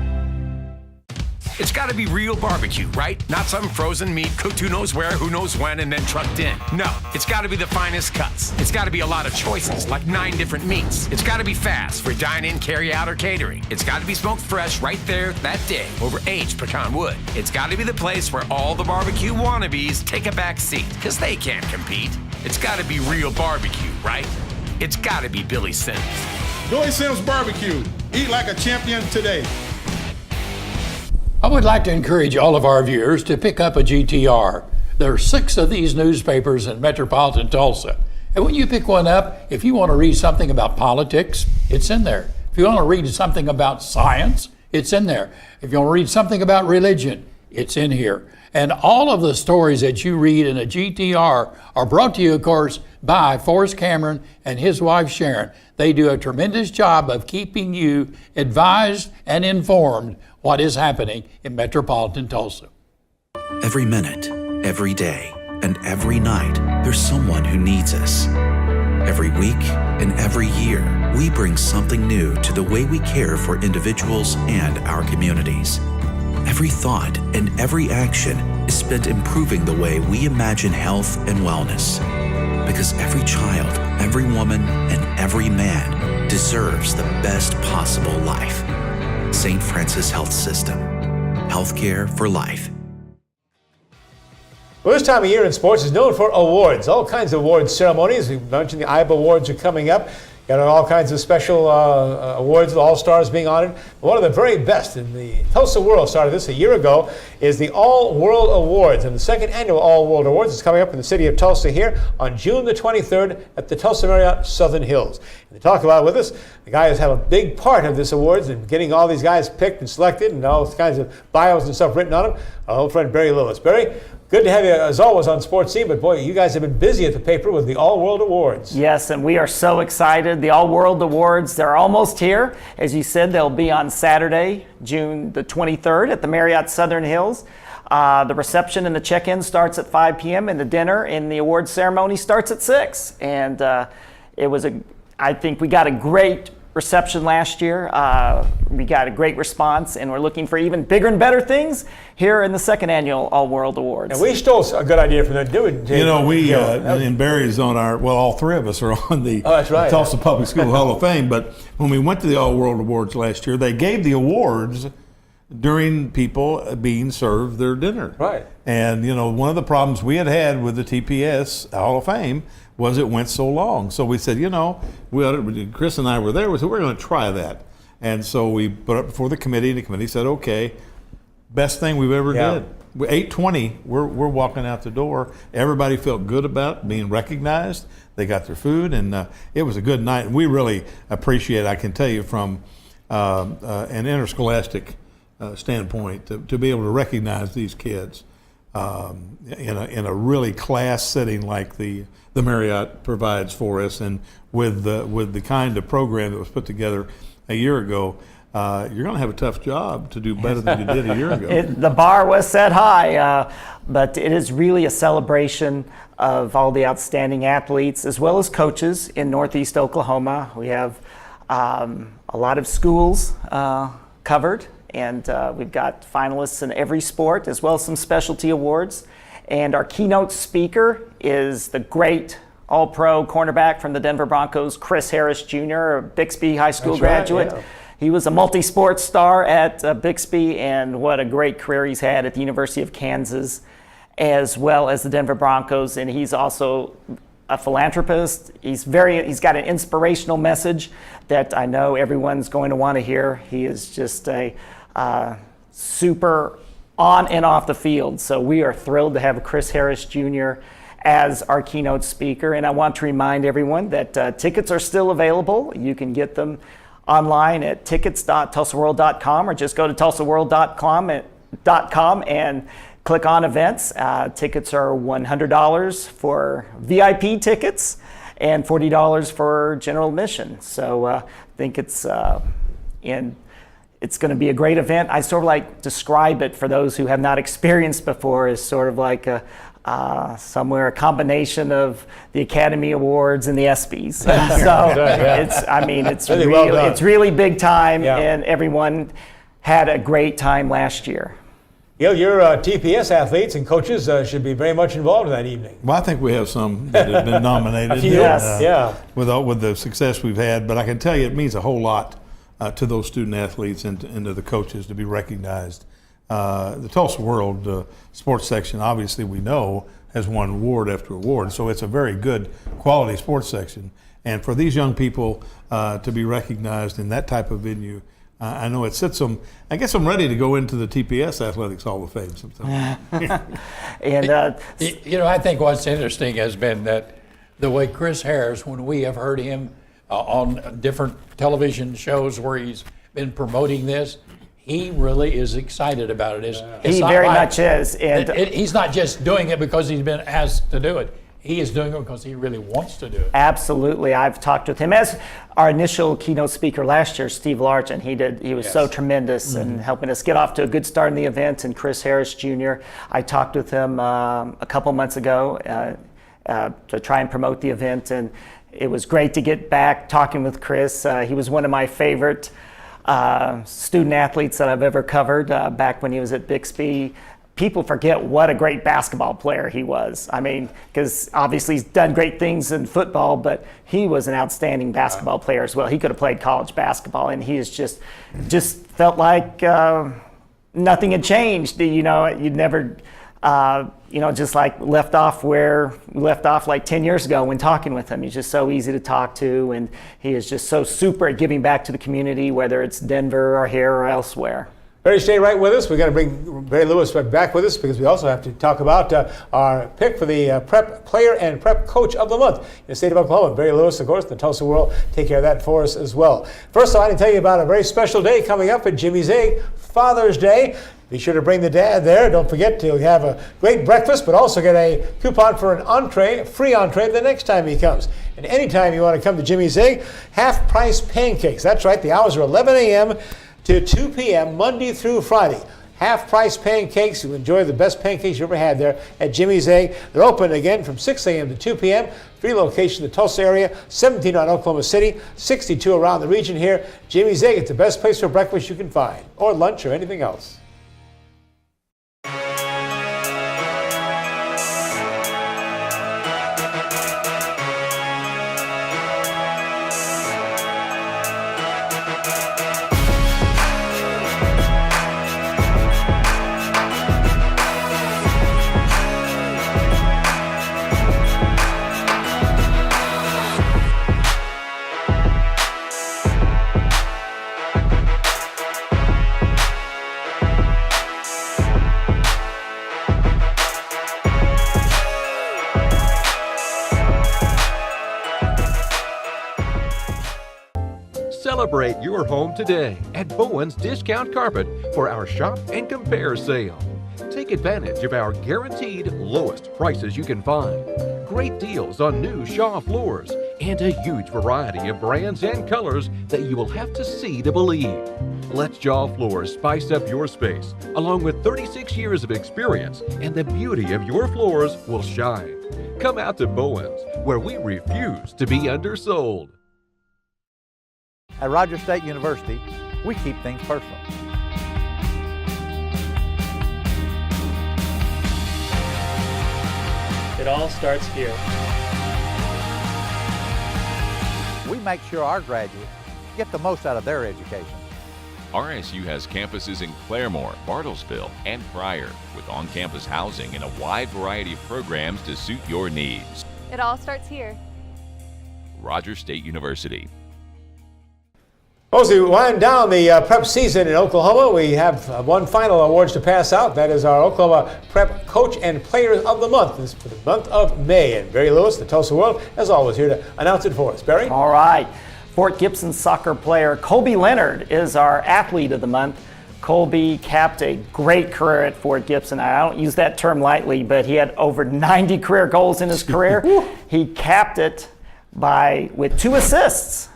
H: It's got to be real barbecue, right? Not some frozen meat cooked who knows where, who knows when, and then trucked in. No, it's got to be the finest cuts. It's got to be a lot of choices, like 9 different meats. It's got to be fast for dine-in, carry-out, or catering. It's got to be smoked fresh right there that day over aged pecan wood. It's got to be the place where all the barbecue wannabes take a back seat, because they can't compete. It's got to be real barbecue, right? It's got to be Billy Sims.
I: Billy Sims Barbecue. Eat like a champion today.
C: I would like to encourage all of our viewers to pick up a GTR. There are 6 of these newspapers in metropolitan Tulsa. And when you pick one up, if you want to read something about politics, it's in there. If you want to read something about science, it's in there. If you want to read something about religion, it's in here. And all of the stories that you read in a GTR are brought to you, of course, by Forrest Cameron and his wife Sharon. They do a tremendous job of keeping you advised and informed what is happening in metropolitan Tulsa.
L: Every minute, every day, and every night, there's someone who needs us. Every week and every year, we bring something new to the way we care for individuals and our communities. Every thought and every action is spent improving the way we imagine health and wellness. Because every child, every woman, and every man deserves the best possible life. St. Francis Health System. Healthcare for life.
A: Well, this time of year in sports is known for awards, all kinds of awards ceremonies. We mentioned the IBA Awards are coming up. Got all kinds of special awards, All-Stars being honored. One of the very best in the Tulsa World, started this a year ago, is the All-World Awards. And the second annual All-World Awards is coming up in the city of Tulsa here on June the 23rd at the Tulsa Marriott Southern Hills. And to talk about it with us, the guy who's had a big part of this awards and getting all these guys picked and selected and all kinds of bios and stuff written on them, our old friend Barry Lewis. Barry, good to have you, as always, on Sports Scene, but boy, you guys have been busy at the paper with the All-World Awards.
T: Yes, and we are so excited excited. The All World Awards, they're almost here. As you said, they'll be on Saturday, June the 23rd at the Marriott Southern Hills. The reception and the check-in starts at 5 p.m. and the dinner and the awards ceremony starts at 6. And I think we got a great reception last year. We got a great response, and we're looking for even bigger and better things here in the second annual All World Awards.
A: And we stole a good idea from them, didn't we?
B: You know, and Barry's on all three of us are on the Tulsa Public School Hall of Fame. But when we went to the All World Awards last year, they gave the awards during people being served their dinner.
A: Right.
B: And, you know, one of the problems we had with the TPS Hall of Fame was it went so long. So we said, you know, Chris and I were there, we said, we're going to try that. And so we put it before the committee, and the committee said, okay, best thing we've ever did. 8:20, we're walking out the door. Everybody felt good about being recognized. They got their food, and it was a good night. And we really appreciate, I can tell you, from an interscholastic standpoint, to be able to recognize these kids in a really class setting like the Marriott provides for us, and with the kind of program that was put together a year ago, you're going to have a tough job to do better than you did a year ago.
T: The bar was set high, but it is really a celebration of all the outstanding athletes as well as coaches in Northeast Oklahoma. We have a lot of schools covered, and we've got finalists in every sport as well as some specialty awards. And our keynote speaker is the great All-Pro cornerback from the Denver Broncos, Chris Harris Jr., a Bixby High School graduate.
A: Right, yeah.
T: He was a multi-sports star at Bixby, and what a great career he's had at the University of Kansas as well as the Denver Broncos. And he's also a philanthropist. He's got an inspirational message that I know everyone's going to want to hear. He is just a super on and off the field. So we are thrilled to have Chris Harris Jr. as our keynote speaker. And I want to remind everyone that tickets are still available. You can get them online at tickets.tulsaworld.com, or just go to tulsaworld.com and click on events. Tickets are $100 for VIP tickets and $40 for general admission. So I think it's going to be a great event. I sort of like describe it for those who have not experienced before as sort of like a combination of the Academy Awards and the ESPYs. And so it's really big time, and everyone had a great time last year.
A: Your TPS athletes and coaches should be very much involved in that evening.
B: Well, I think we have some that have been nominated.
A: Yes,
B: with the success we've had, but I can tell you it means a whole lot to those student athletes and to the coaches to be recognized. The Tulsa World sports section, obviously we know, has won award after award, so it's a very good quality sports section. And for these young people to be recognized in that type of venue, I know it sits them. I guess I'm ready to go into the TPS Athletics Hall of Fame sometime.
T: And
C: I think what's interesting has been that the way Chris Harris, when we have heard him on different television shows where he's been promoting this, he really is excited about it.
T: He very much is. And
C: he's not just doing it because he's been asked to do it. He is doing it because he really wants to do it.
T: Absolutely. I've talked with him as our initial keynote speaker last year, Steve Largent. He was so tremendous in helping us get off to a good start in the event. And Chris Harris Jr., I talked with him a couple months ago to try and promote the event. And it was great to get back talking with Chris. He was one of my favorite student athletes that I've ever covered back when he was at Bixby. People forget what a great basketball player he was. I mean, because obviously he's done great things in football, but he was an outstanding basketball player as well. He could have played college basketball, and he is just felt like nothing had changed. You'd never, just like left off where we left off like 10 years ago when talking with him. He's just so easy to talk to, and he is just so super at giving back to the community, whether it's Denver or here or elsewhere.
A: Barry, stay right with us. We're going to bring Barry Lewis back with us because we also have to talk about our pick for the Prep Player and Prep Coach of the Month in the state of Oklahoma. Barry Lewis, of course, the Tulsa World, take care of that for us as well. First, I want to tell you about a very special day coming up at Jimmy's Egg, Father's Day. Be sure to bring the dad there. Don't forget to have a great breakfast, but also get a coupon for an free entree the next time he comes. And anytime you want to come to Jimmy's Egg, half-price pancakes. That's right, the hours are 11 a.m. to 2 p.m. Monday through Friday. Half-price pancakes. You enjoy the best pancakes you ever had there at Jimmy's Egg. They're open again from 6 a.m. to 2 p.m. 3 locations in the Tulsa area, 17 on Oklahoma City, 62 around the region here. Jimmy's Egg, it's the best place for breakfast you can find, or lunch, or anything else.
P: Celebrate your home today at Bowen's Discount Carpet for our Shop and Compare sale. Take advantage of our guaranteed lowest prices you can find. Great deals on new Shaw floors and a huge variety of brands and colors that you will have to see to believe. Let Shaw Floors spice up your space, along with 36 years of experience, and the beauty of your floors will shine. Come out to Bowen's, where we refuse to be undersold.
U: At Rogers State University, we keep things personal.
V: It all starts here.
U: We make sure our graduates get the most out of their education.
W: RSU has campuses in Claremore, Bartlesville, and Pryor, with on-campus housing and a wide variety of programs to suit your needs.
X: It all starts here.
W: Rogers State University.
A: As we wind down the prep season in Oklahoma, we have one final awards to pass out. That is our Oklahoma Prep Coach and Player of the Month. This is for the month of May. And Barry Lewis, the Tulsa World, as always, here to announce it for us. Barry?
T: All right. Fort Gibson soccer player Colby Leonard is our Athlete of the Month. Colby capped a great career at Fort Gibson. I don't use that term lightly, but he had over 90 career goals in his career. He capped it with 2 assists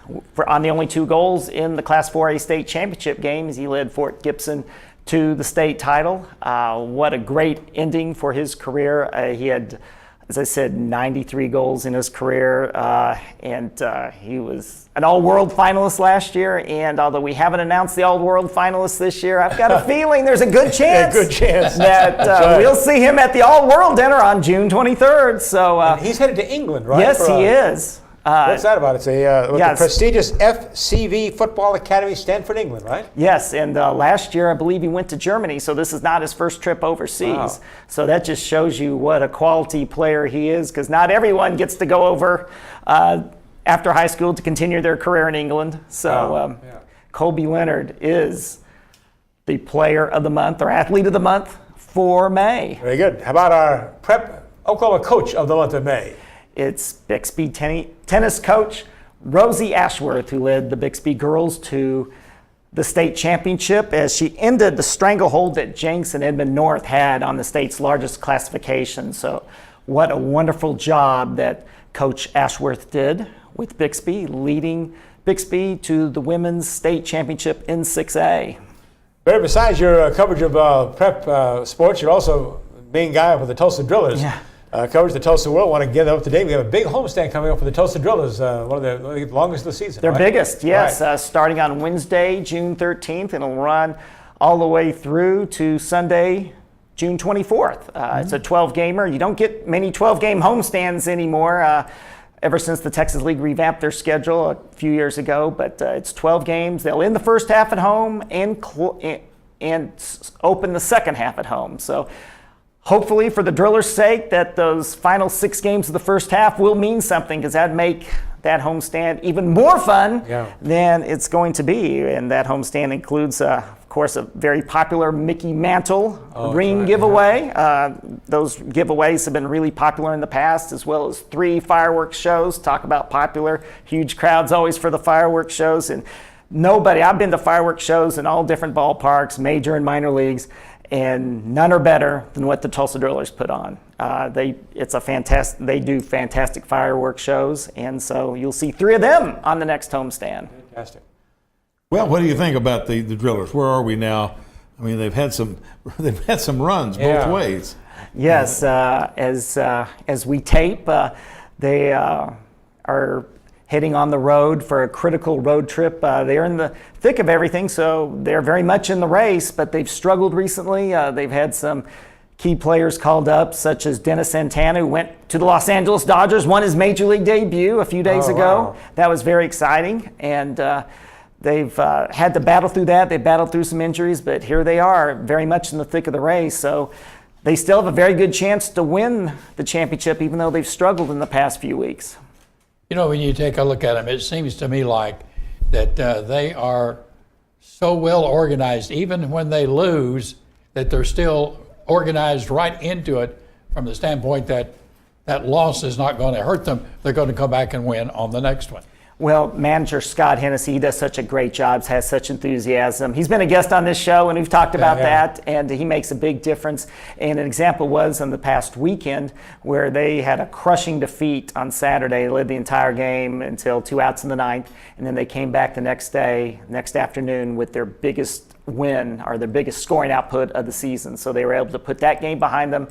T: on the only 2 goals in the Class 4A state championship games. He led Fort Gibson to the state title. What a great ending for his career. He had, as I said, 93 goals in his career, and he was an all-world finalist last year. And although we haven't announced the all-world finalist this year, I've got a feeling there's a good chance, that we'll see him at the all-world dinner on June 23rd. So
A: and he's headed to England, right?
T: Yes, he is.
A: What's that about? It's the prestigious FCV Football Academy, Stanford, England, right?
T: Yes, and last year I believe he went to Germany, so this is not his first trip overseas. Wow. So that just shows you what a quality player he is, because not everyone gets to go over after high school to continue their career in England. So Colby Leonard is the Player of the Month, or Athlete of the Month for May.
A: Very good. How about our Prep Oklahoma Coach of the Month of May?
T: It's Bixby tennis coach Rosie Ashworth, who led the Bixby girls to the state championship as she ended the stranglehold that Jenks and Edmond North had on the state's largest classification. So what a wonderful job that Coach Ashworth did with Bixby, leading Bixby to the women's state championship in 6A.
A: Barry, besides your coverage of prep sports, you're also the main guy for the Tulsa Drillers. Yeah. Coverage the Tulsa World. Want to get up to date. We have a big homestand coming up for the Tulsa Drillers, one of the longest of the season.
T: Their biggest, yes. Right. Starting on Wednesday, June 13th, and it'll run all the way through to Sunday, June 24th. It's a 12-gamer. You don't get many 12-game homestands anymore, ever since the Texas League revamped their schedule a few years ago. But it's 12 games. They'll end the first half at home and open the second half at home. So hopefully, for the Drillers' sake, that those final 6 games of the first half will mean something, because that'd make that homestand even more fun than it's going to be. And that homestand includes, of course, a very popular Mickey Mantle ring giveaway. Those giveaways have been really popular in the past, as well as 3 fireworks shows. Talk about popular, huge crowds always for the fireworks shows. And I've been to fireworks shows in all different ballparks, major and minor leagues, and none are better than what the Tulsa Drillers put on. They do fantastic fireworks shows, and so you'll see 3 of them on the next homestand.
A: Fantastic.
B: Well, what do you think about the Drillers? Where are we now? I mean, they've had some runs both ways.
T: Yes, as we tape, they are heading on the road for a critical road trip. They're in the thick of everything, so they're very much in the race, but they've struggled recently. They've had some key players called up, such as Dennis Santana, who went to the Los Angeles Dodgers, won his Major League debut a few days ago.
A: Wow.
T: That was very exciting, and they've had to battle through that. They battled through some injuries, but here they are, very much in the thick of the race. So they still have a very good chance to win the championship, even though they've struggled in the past few weeks.
C: You know, when you take a look at them, it seems to me like that they are so well organized, even when they lose, that they're still organized right into it from the standpoint that that loss is not going to hurt them. They're going to come back and win on the next one.
T: Well, manager Scott Hennessy, he does such a great job, has such enthusiasm. He's been a guest on this show, and we've talked about that, and he makes a big difference. And an example was in the past weekend where they had a crushing defeat on Saturday. They led the entire game until 2 outs in the ninth, and then they came back the next afternoon with their biggest win, or their biggest scoring output of the season. So they were able to put that game behind them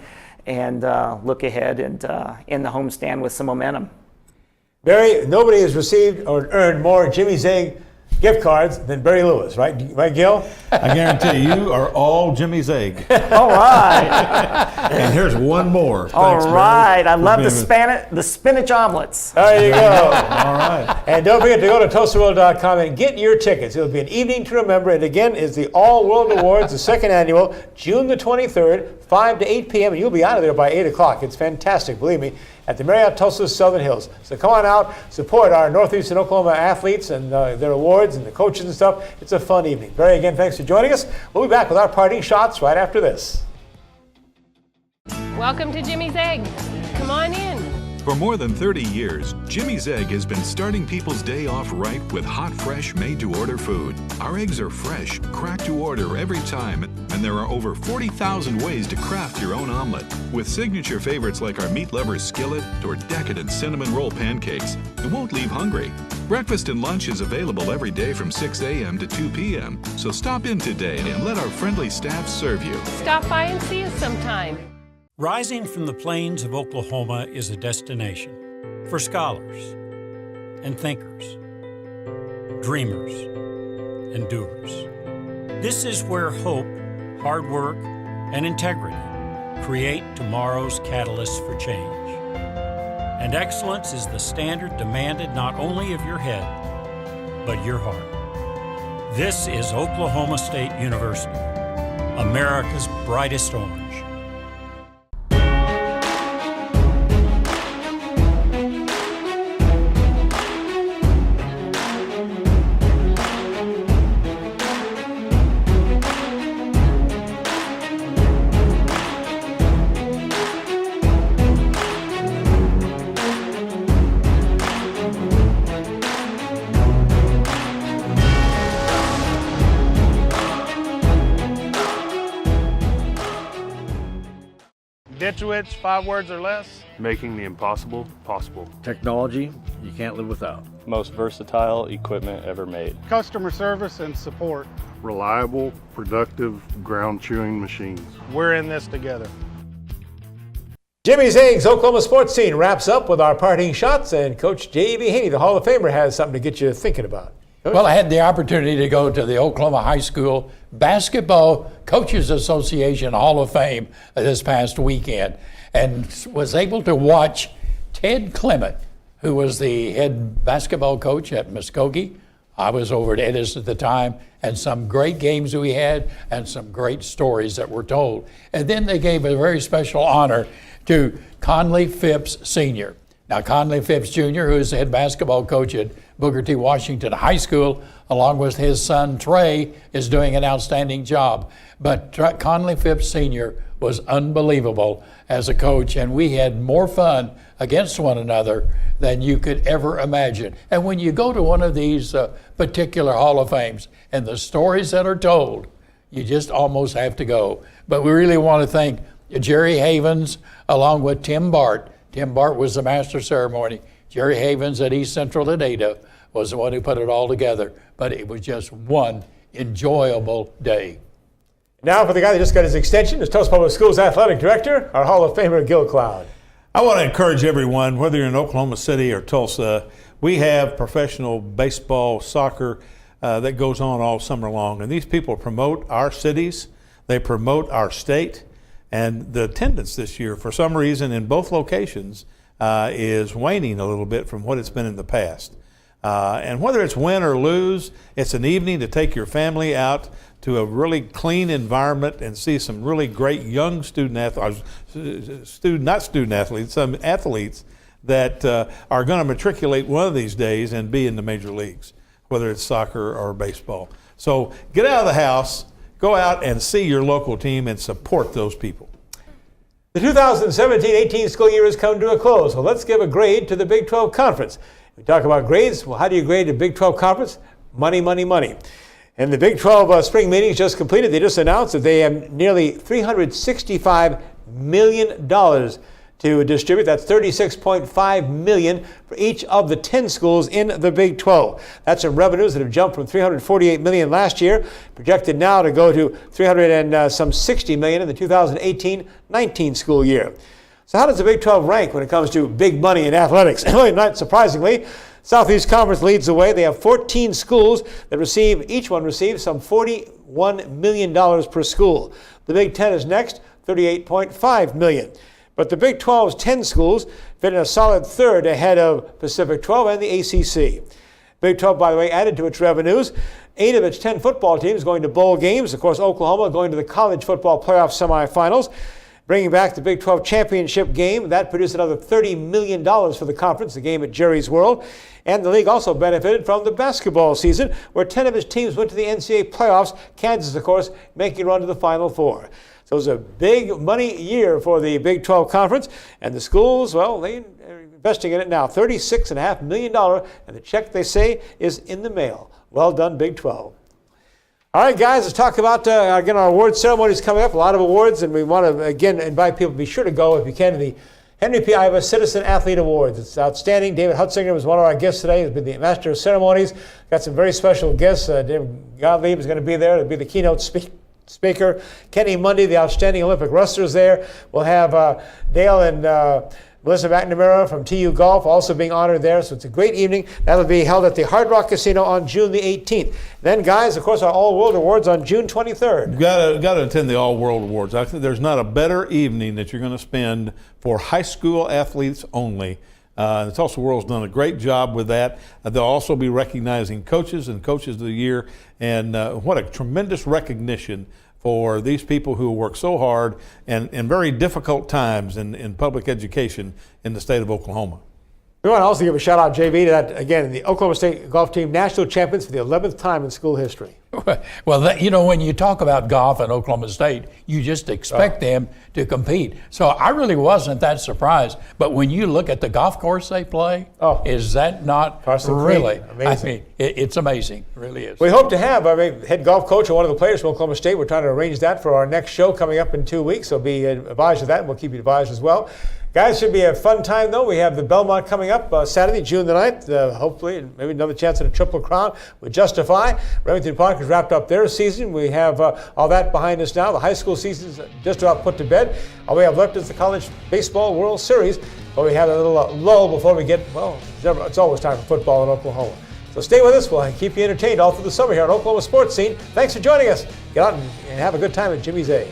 T: and look ahead and in the homestand with some momentum.
A: Barry, nobody has received or earned more Jimmy Zegg gift cards than Barry Lewis, right? Right, Gil?
B: I guarantee you are all Jimmy Zegg.
T: All right.
B: And here's one more.
T: All
B: Thanks,
T: right.
B: Barry,
T: I love the spinach omelets.
A: There you go.
B: All right.
A: And don't forget to go to TulsaWorld.com and get your tickets. It'll be an evening to remember. And again, is the All World Awards, the second annual, June the 23rd, 5 to 8 p.m. And you'll be out of there by 8 o'clock. It's fantastic, believe me, at the Marriott Tulsa Southern Hills. So come on out, support our Northeastern Oklahoma athletes and their awards and the coaches and stuff. It's a fun evening. Barry, again, thanks for joining us. We'll be back with our parting shots right after this.
G: Welcome to Jimmy's Egg. Come on in.
F: For more than 30 years, Jimmy's Egg has been starting people's day off right with hot, fresh, made-to-order food. Our eggs are fresh, cracked to order every time, and there are over 40,000 ways to craft your own omelet. With signature favorites like our meat lover's skillet or decadent cinnamon roll pancakes, you won't leave hungry. Breakfast and lunch is available every day from 6 a.m. to 2 p.m., so stop in today and let our friendly staff serve you.
G: Stop by and see us sometime.
N: Rising from the plains of Oklahoma is a destination for scholars and thinkers, dreamers and doers. This is where hope, hard work, and integrity create tomorrow's catalyst for change. And excellence is the standard demanded not only of your head, but your heart. This is Oklahoma State University, America's brightest orange.
D: Ditchwitz, 5 words or less.
E: Making the impossible possible.
V: Technology you can't live without.
X: Most versatile equipment ever made.
D: Customer service and support.
E: Reliable, productive, ground-chewing machines.
D: We're in this together.
A: Jimmy's Eggs Oklahoma Sportscene wraps up with our parting shots, and Coach J.B. Haney, the Hall of Famer, has something to get you thinking about. Coach?
C: Well, I had the opportunity to go to the Oklahoma High School Basketball Coaches Association Hall of Fame this past weekend and was able to watch Ted Clement, who was the head basketball coach at Muskogee. I was over at Edis at the time, and some great games we had and some great stories that were told. And then they gave a very special honor to Conley Phipps Sr. Now, Conley Phipps Jr., who is the head basketball coach at Booker T. Washington High School, along with his son Trey, is doing an outstanding job. But Conley Phipps Sr. was unbelievable as a coach, and we had more fun against one another than you could ever imagine. And when you go to one of these particular Hall of Fames and the stories that are told, you just almost have to go, But we really want to thank Jerry Havens along with Tim Bart. Tim Bart was the master of ceremony. Jerry Havens at East Central at Ada was the one who put it all together. But it was just one enjoyable day.
A: Now for the guy that just got his extension, is Tulsa Public Schools Athletic Director, our Hall of Famer, Gil Cloud.
B: I want to encourage everyone, whether you're in Oklahoma City or Tulsa, we have professional baseball, soccer that goes on all summer long. And these people promote our cities, they promote our state, and the attendance this year, for some reason, in both locations, is waning a little bit from what it's been in the past. And whether it's win or lose, it's an evening to take your family out to a really clean environment and see some really great young some athletes that are going to matriculate one of these days and be in the major leagues, whether it's soccer or baseball. So get out of the house, go out and see your local team and support those people.
A: The 2017-18 school year has come to a close, so let's give a grade to the Big 12 Conference. We talk about grades. Well, how do you grade a Big 12 Conference? Money, money, money. And the Big 12 spring meetings just completed. They just announced that they have nearly $365 million to distribute. That's $36.5 million for each of the 10 schools in the Big 12. That's some revenues that have jumped from $348 million last year, projected now to go to $360 million in the 2018-19 school year. So how does the Big 12 rank when it comes to big money in athletics? Not surprisingly, Southeast Conference leads the way. They have 14 schools that each one receives some $41 million per school. The Big 10 is next, $38.5 million. But the Big 12's 10 schools fit in a solid third ahead of Pacific 12 and the ACC. Big 12, by the way, added to its revenues 8 of its 10 football teams going to bowl games. Of course, Oklahoma going to the college football playoff semifinals. Bringing back the Big 12 championship game, that produced another $30 million for the conference, the game at Jerry's World. And the league also benefited from the basketball season, where 10 of its teams went to the NCAA playoffs. Kansas, of course, making a run to the Final Four. So it was a big money year for the Big 12 Conference. And the schools, well, they are investing in it now, $36.5 million. And the check, they say, is in the mail. Well done, Big 12. All right, guys, let's talk about, again, our award ceremonies coming up. A lot of awards, and we want to, again, invite people to be sure to go, if you can, to the Henry P. Iva Citizen Athlete Awards. It's outstanding. David Hunziker was one of our guests today. He's been the Master of Ceremonies. Got some very special guests. David Gottlieb is going to be there to be the keynote speaker. Kenny Mundy, the outstanding Olympic wrestler, is there. We'll have Dale and Melissa McNamara from TU Golf also being honored there. So it's a great evening. That'll be held at the Hard Rock Casino on June the 18th. Then, guys, of course, our All World Awards on June 23rd.
B: You got to attend the All World Awards. I think there's not a better evening that you're going to spend for high school athletes only. The Tulsa World's done a great job with that. They'll also be recognizing coaches and coaches of the year. And what a tremendous recognition for these people who work so hard and in very difficult times in public education in the state of Oklahoma.
A: We want to also give a shout out, JV, to that, again, the Oklahoma State golf team national champions for the 11th time in school history.
C: Well, when you talk about golf in Oklahoma State, you just expect them to compete. So I really wasn't that surprised. But when you look at the golf course they play, is that not really amazing? I mean, it's amazing. It really is.
A: We hope to have head golf coach and one of the players from Oklahoma State. We're trying to arrange that for our next show coming up in 2 weeks. So be advised of that, and we'll keep you advised as well. Guys, should be a fun time, though. We have the Belmont coming up Saturday, June the 9th. Hopefully, and maybe another chance at a Triple Crown with Justify. Remington Park has wrapped up their season. We have all that behind us now. The high school season's just about put to bed. All we have left is the College Baseball World Series. But we have a little lull before we get, it's always time for football in Oklahoma. So stay with us. We'll keep you entertained all through the summer here on Oklahoma Sports Scene. Thanks for joining us. Get out and have a good time at Jimmy's Egg.